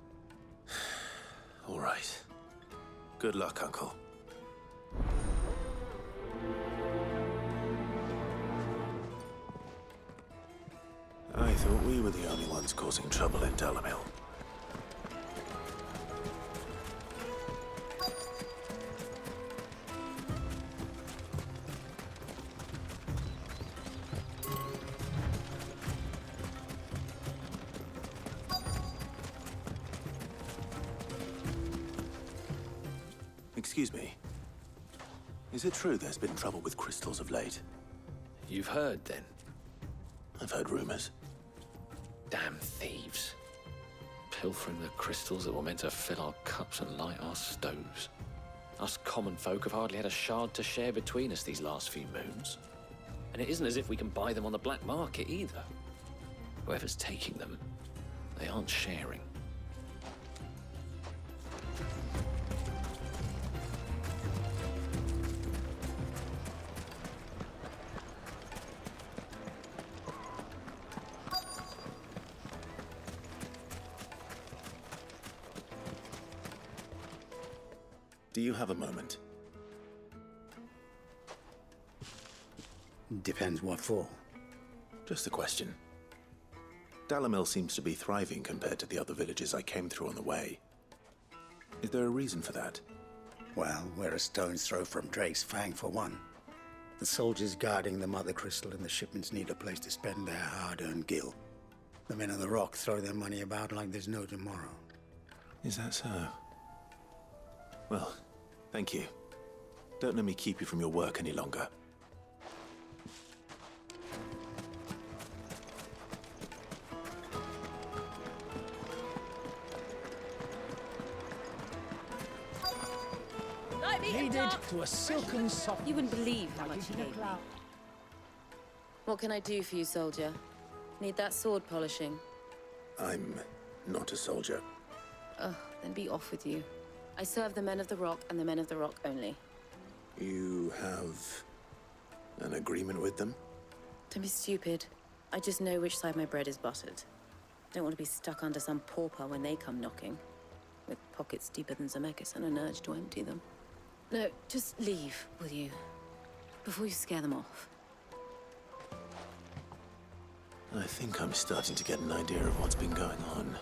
All right. Good luck, Uncle. I thought we were the only ones causing trouble in Dalamil. Excuse me. Is it true there's been trouble with crystals of late? You've heard, then? I've heard rumors. Damn thieves. Pilfering the crystals that were meant to fill our cups and light our stoves. Us common folk have hardly had a shard to share between us these last few moons. And it isn't as if we can buy them on the black market either. Whoever's taking them, they aren't sharing. Do you have a moment? Depends what for. Just a question. Dalamil seems to be thriving compared to the other villages I came through on the way. Is there a reason for that? Well, we're a stone's throw from Drake's Fang, for one. The soldiers guarding the Mother Crystal and the shipments need a place to spend their hard-earned gil. The men of the Rock throw their money about like there's no tomorrow. Is that so? Well, Thank you. Don't let me keep you from your work any longer. Needed to a silken soft. You wouldn't believe how much he gave me. What can I do for you, soldier? Need that sword polishing? I'm not a soldier. Ugh, then be off with you. I serve the men of the Rock and the men of the Rock only. You have an agreement with them? Don't be stupid. I just know which side my bread is buttered. Don't want to be stuck under some pauper when they come knocking. With pockets deeper than Zemeckis and an urge to empty them. No, just leave, will you? Before you scare them off. I think I'm starting to get an idea of what's been going on.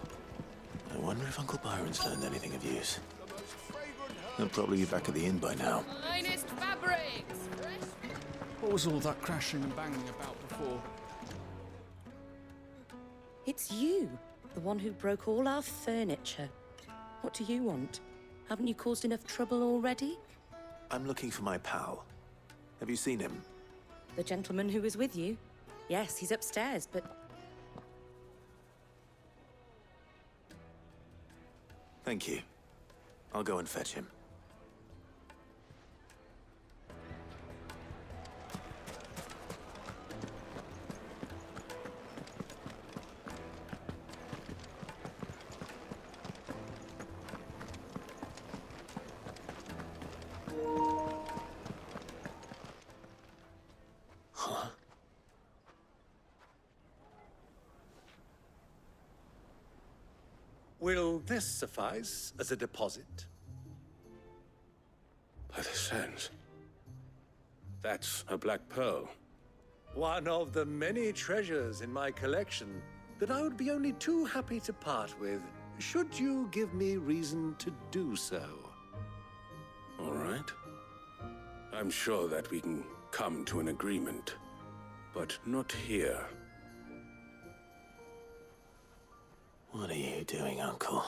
I wonder if Uncle Byron's learned anything of use. He'll probably be back at the inn by now. Finest fabrics! What was all that crashing and banging about before? It's you, the one who broke all our furniture. What do you want? Haven't you caused enough trouble already? I'm looking for my pal. Have you seen him? The gentleman who was with you? Yes, he's upstairs, but... Thank you. I'll go and fetch him. Will this suffice as a deposit? By the sands. That's a black pearl. One of the many treasures in my collection that I would be only too happy to part with, should you give me reason to do so. All right. I'm sure that we can come to an agreement, but not here. What are you doing, Uncle?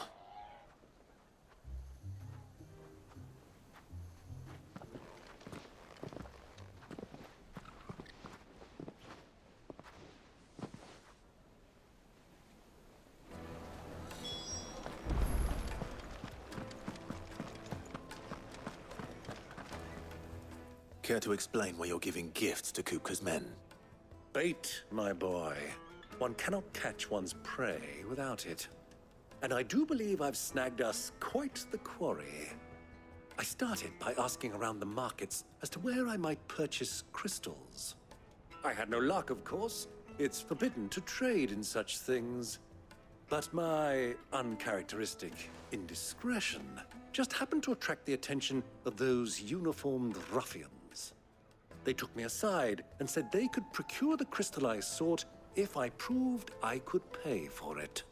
Care to explain why you're giving gifts to Kupka's men? Bait, my boy. One cannot catch one's prey without it. And I do believe I've snagged us quite the quarry. I started by asking around the markets as to where I might purchase crystals. I had no luck, of course. It's forbidden to trade in such things. But my uncharacteristic indiscretion just happened to attract the attention of those uniformed ruffians. They took me aside and said they could procure the crystal I sought if I proved I could pay for it.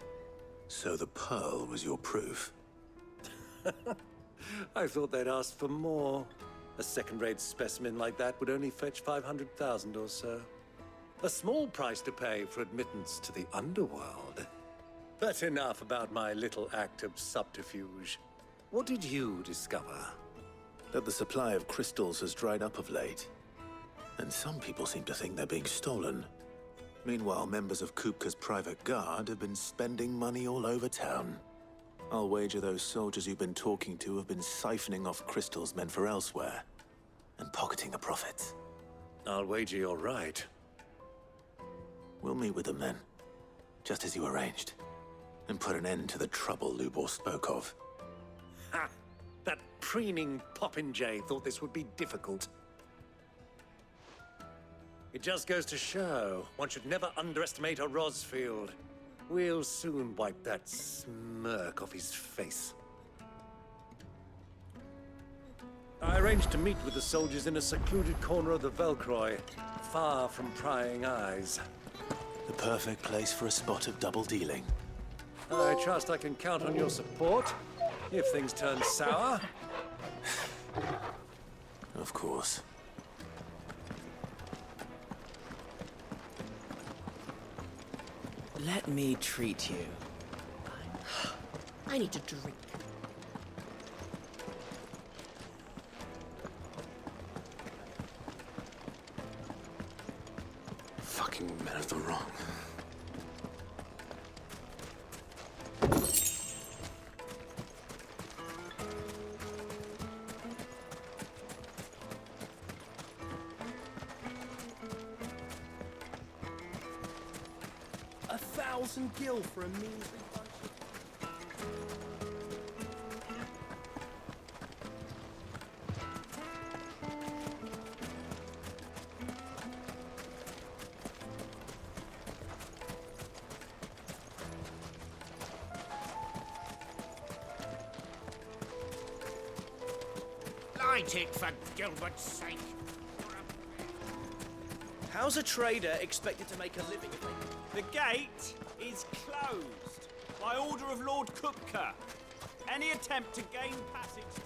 So the pearl was your proof? I thought they'd ask for more. A second-rate specimen like that would only fetch 500,000 or so. A small price to pay for admittance to the underworld. But enough about my little act of subterfuge. What did you discover? That the supply of crystals has dried up of late. And some people seem to think they're being stolen. Meanwhile, members of Kupka's private guard have been spending money all over town. I'll wager those soldiers you've been talking to have been siphoning off crystals meant for elsewhere, and pocketing the profits. I'll wager you're right. We'll meet with them then, just as you arranged, and put an end to the trouble Lubor spoke of. Ha! That preening popinjay thought this would be difficult. It just goes to show, one should never underestimate a Rosfield. We'll soon wipe that smirk off his face. I arranged to meet with the soldiers in a secluded corner of the Velcroy, far from prying eyes. The perfect place for a spot of double dealing. I trust I can count on your support, if things turn sour. Of course. Let me treat you. I need a drink. Fucking men of the wrong. A 1,000 gil for a measly bunch of... Light it, for Gilbert's sake. How's a trader expected to make a living if they... The gate is closed by order of Lord Kupka. Any attempt to gain passage to...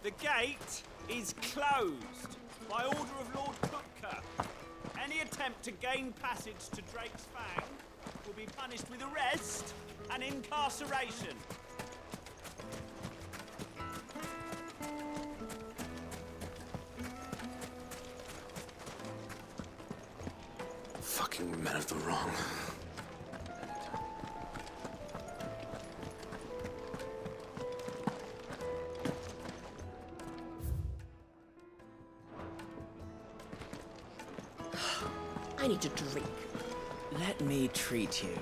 The gate is closed by order of Lord Kupka. Any attempt to gain passage to Drake's Fang will be punished with arrest and incarceration. Fucking men of the wrong. I need a drink. Let me treat you.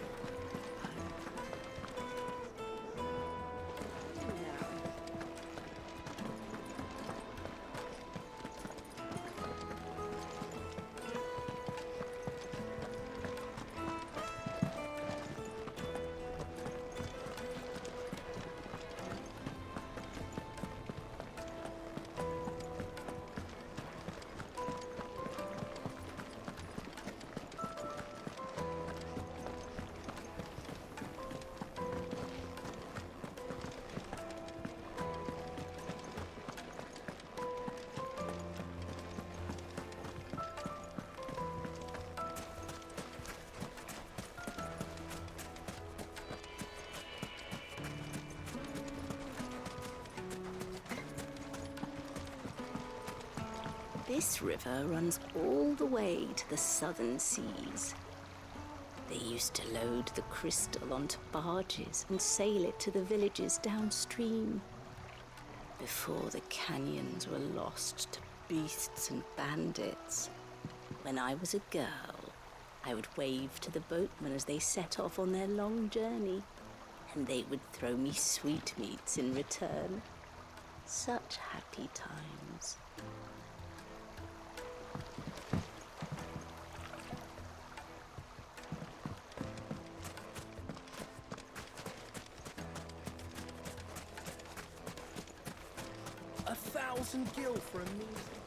This river runs all the way to the southern seas. They used to load the crystal onto barges and sail it to the villages downstream. Before the canyons were lost to beasts and bandits. When I was a girl, I would wave to the boatmen as they set off on their long journey, and they would throw me sweetmeats in return. Such happy times. A 1,000 gil for a measly...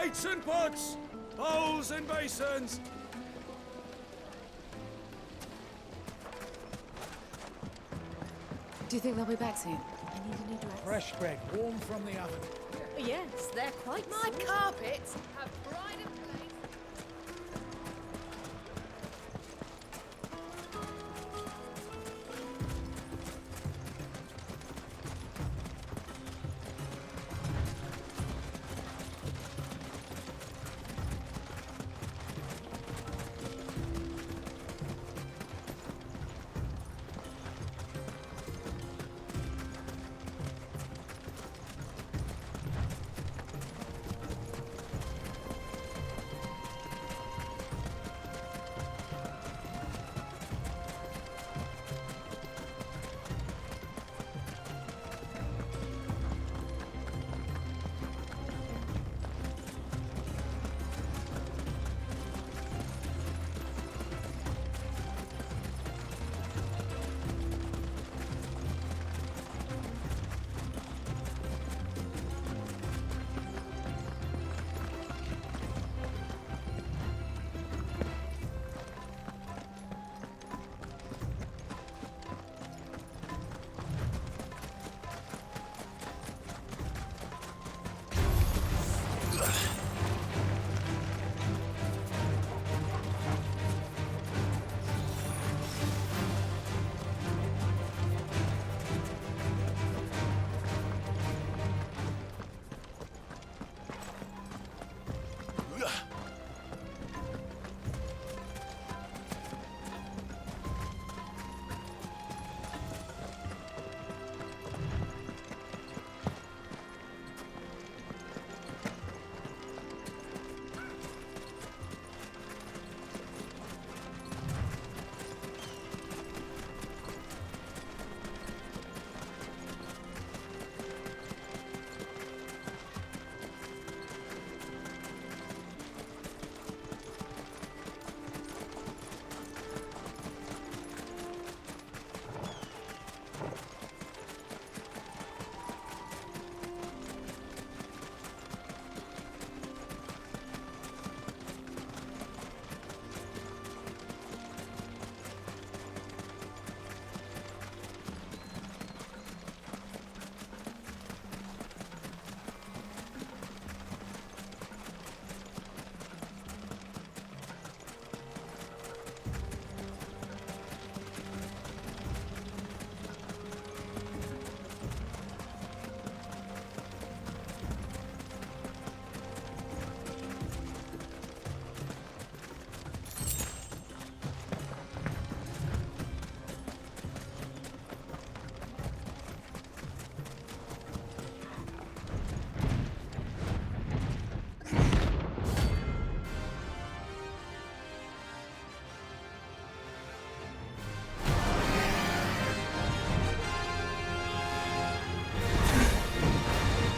Plates and pots! Bowls and basins! Do you think they'll be back soon? I need a new dress. Fresh bread, warm from the oven. Yes, they're quite My carpets have pride and place.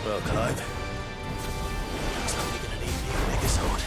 Well, Clive, looks like you're gonna need a new mega sword.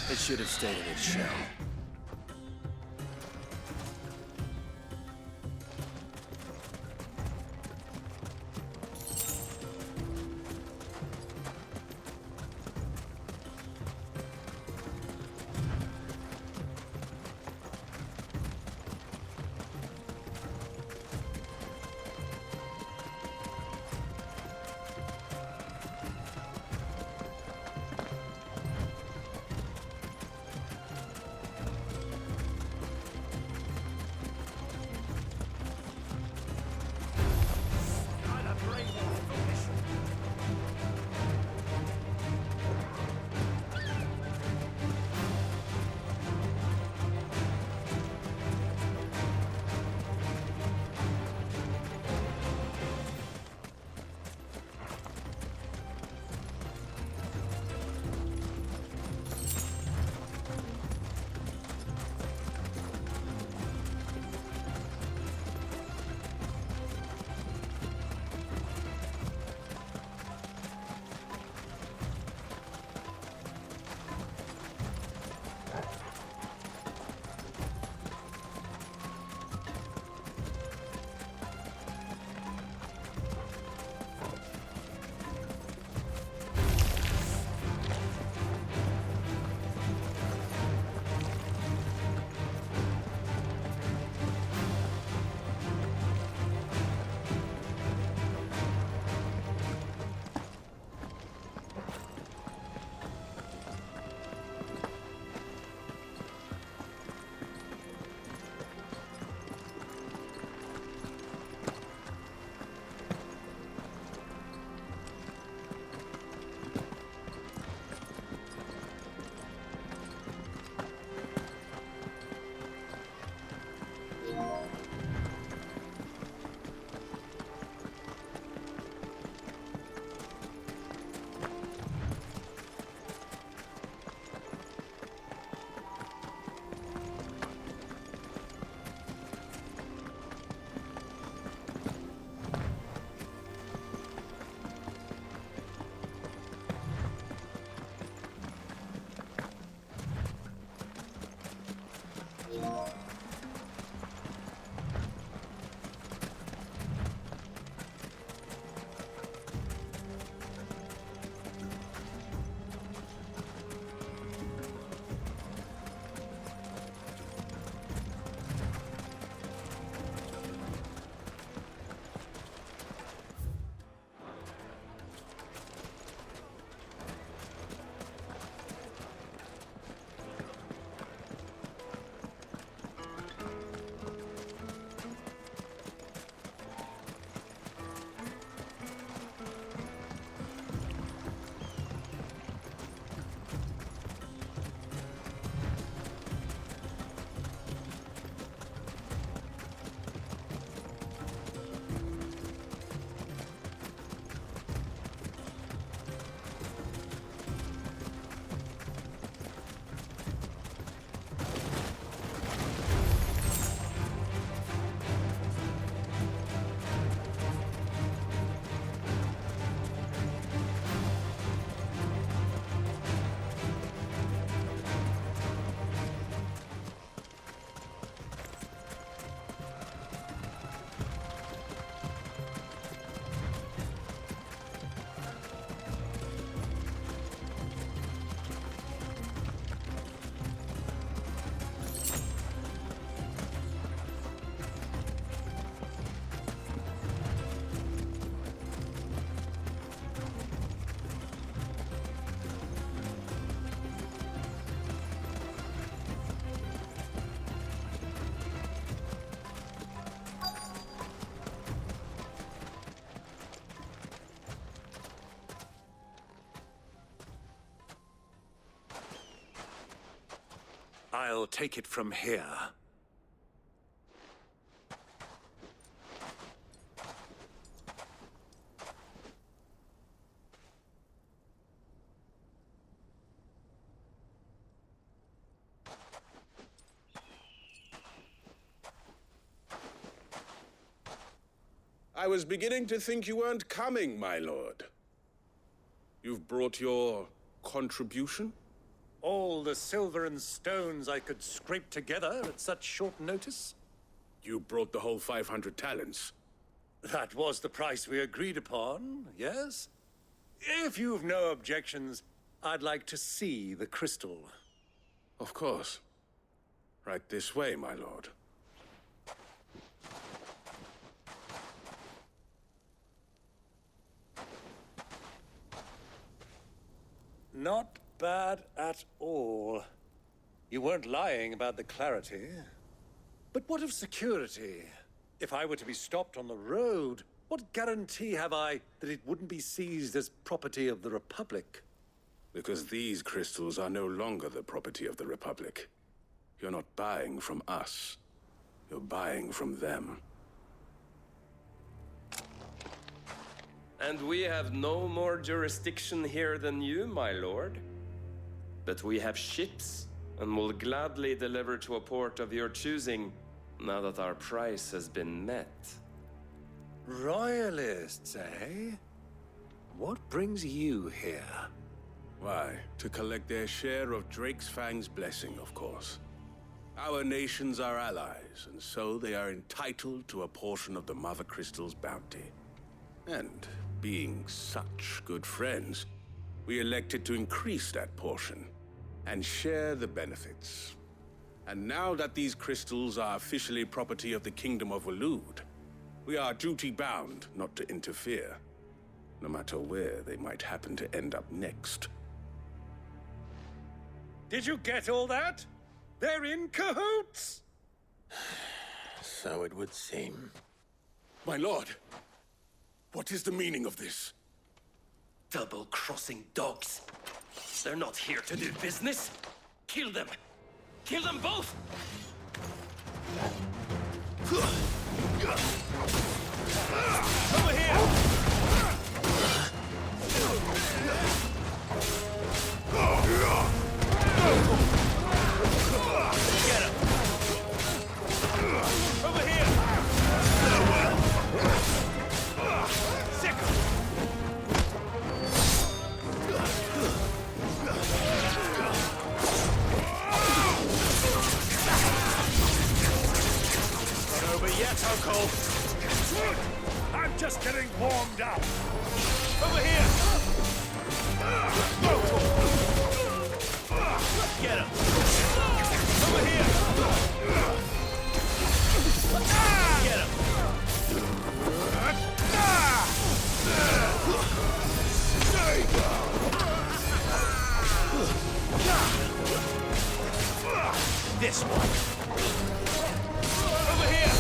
It should have stayed in its shell. I'll take it from here. I was beginning to think you weren't coming, my lord. You've brought your contribution? All the silver and stones I could scrape together at such short notice? You brought the whole 500 talents. That was the price we agreed upon, yes? If you've no objections, I'd like to see the crystal. Of course. Right this way, my lord. Not bad at all. You weren't lying about the clarity. But what of security? If I were to be stopped on the road, what guarantee have I that it wouldn't be seized as property of the Republic? Because these crystals are no longer the property of the Republic. You're not buying from us. You're buying from them. And we have no more jurisdiction here than you, my lord. But we have ships, and will gladly deliver to a port of your choosing, now that our price has been met. Royalists, eh? What brings you here? Why, to collect their share of Drake's Fang's blessing, of course. Our nations are allies, and so they are entitled to a portion of the Mother Crystal's bounty. And being such good friends, we elected to increase that portion and share the benefits. And now that these crystals are officially property of the Kingdom of Waloed, we are duty-bound not to interfere, no matter where they might happen to end up next. Did you get all that? They're in cahoots! So it would seem. My lord, what is the meaning of this? Double-crossing dogs. They're not here to do business. Kill them. Kill them both! Over here! Get him! Over here! Sick him! Not over yet, Uncle! I'm just getting warmed up! Over here! Get him! Over here! Get him! This one! Over here!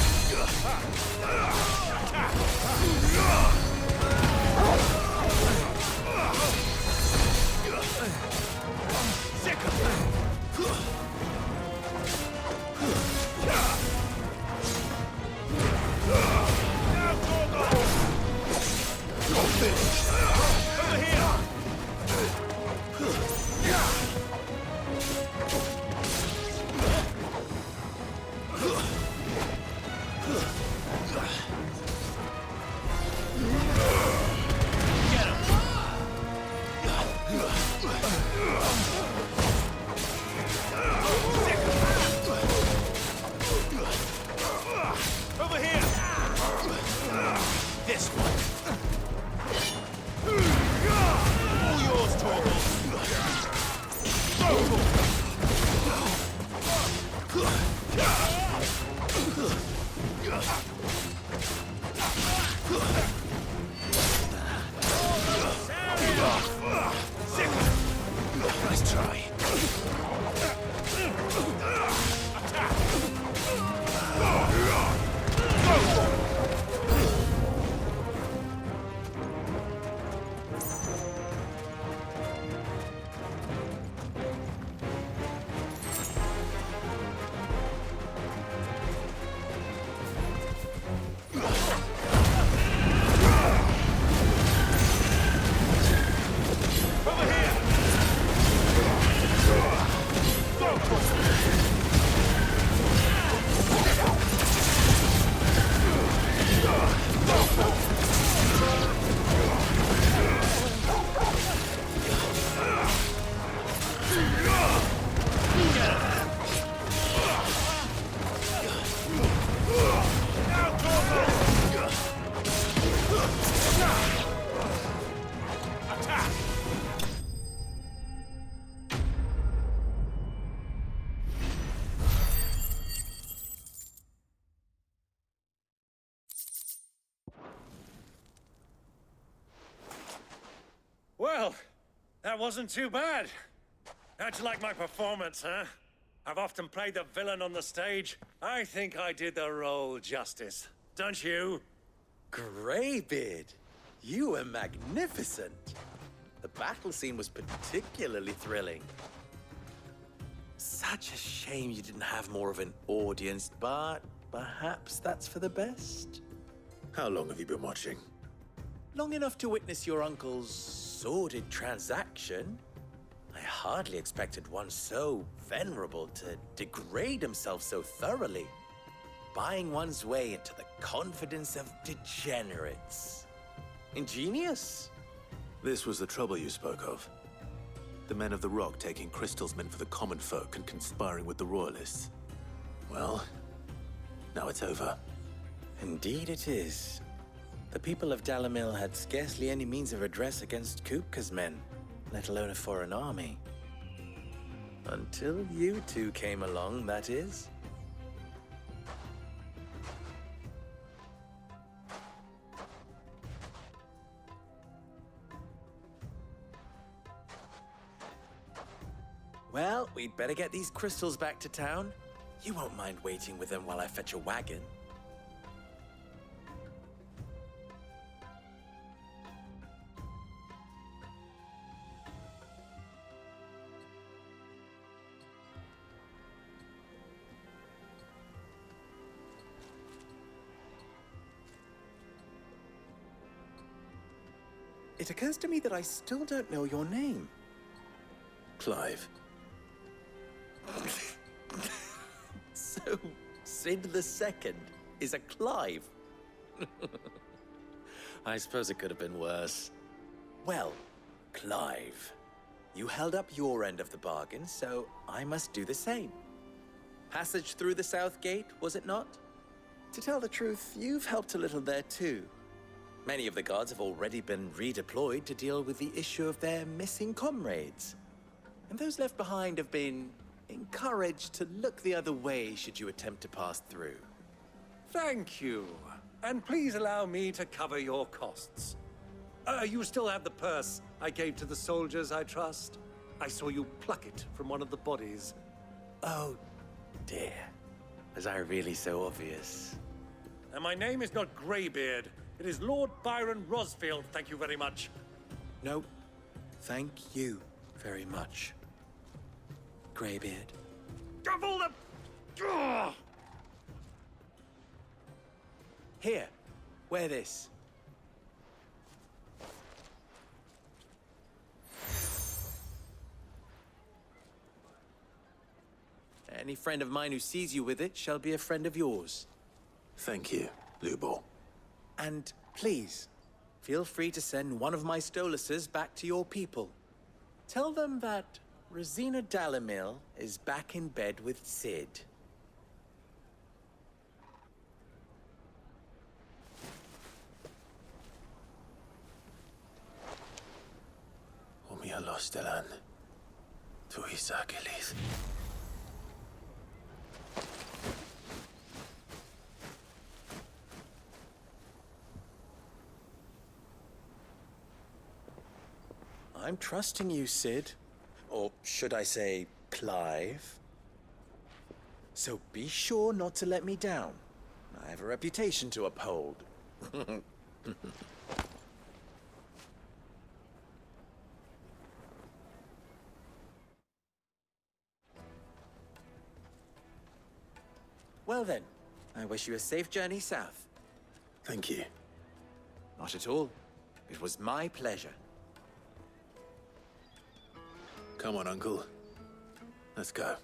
Sick him! Over here! Get him! Over here! This one! Well, that wasn't too bad. How'd you like my performance, huh? I've often played the villain on the stage. I think I did the role justice. Don't you? Greybeard, you were magnificent. The battle scene was particularly thrilling. Such a shame you didn't have more of an audience, but perhaps that's for the best. How long have you been watching? Long enough to witness your uncle's sordid transaction. I hardly expected one so venerable to degrade himself so thoroughly, buying one's way into the confidence of degenerates. Ingenious. This was the trouble you spoke of. The men of the Rock taking Crystal's men for the common folk and conspiring with the Royalists. Well, now it's over. Indeed it is. The people of Dalamil had scarcely any means of redress against Kupka's men, let alone a foreign army. Until you two came along, that is. Well, we'd better get these crystals back to town. You won't mind waiting with them while I fetch a wagon. It occurs to me that I still don't know your name. Clive. So, Sid the Second is a Clive. I suppose it could have been worse. Well, Clive, you held up your end of the bargain, so I must do the same. Passage through the South Gate, was it not? To tell the truth, you've helped a little there too. Many of the guards have already been redeployed to deal with the issue of their missing comrades. And those left behind have been encouraged to look the other way should you attempt to pass through. Thank you. And please allow me to cover your costs. You still have the purse I gave to the soldiers, I trust? I saw you pluck it from one of the bodies. Oh, dear. Was I really so obvious? And my name is not Greybeard. It is Lord Byron Rosfield, thank you very much. No, thank you very much, Greybeard. Double the... Here, wear this. Any friend of mine who sees you with it shall be a friend of yours. Thank you, Lubor. And please, feel free to send one of my Stoluses back to your people. Tell them that Rosina Dalamil is back in bed with Sid. Omia Lostelan. Tu Isakelis. I'm trusting you, Sid. Or should I say, Clive? So be sure not to let me down. I have a reputation to uphold. Well then, I wish you a safe journey south. Thank you. Not at all. It was my pleasure. Come on, Uncle. Let's go.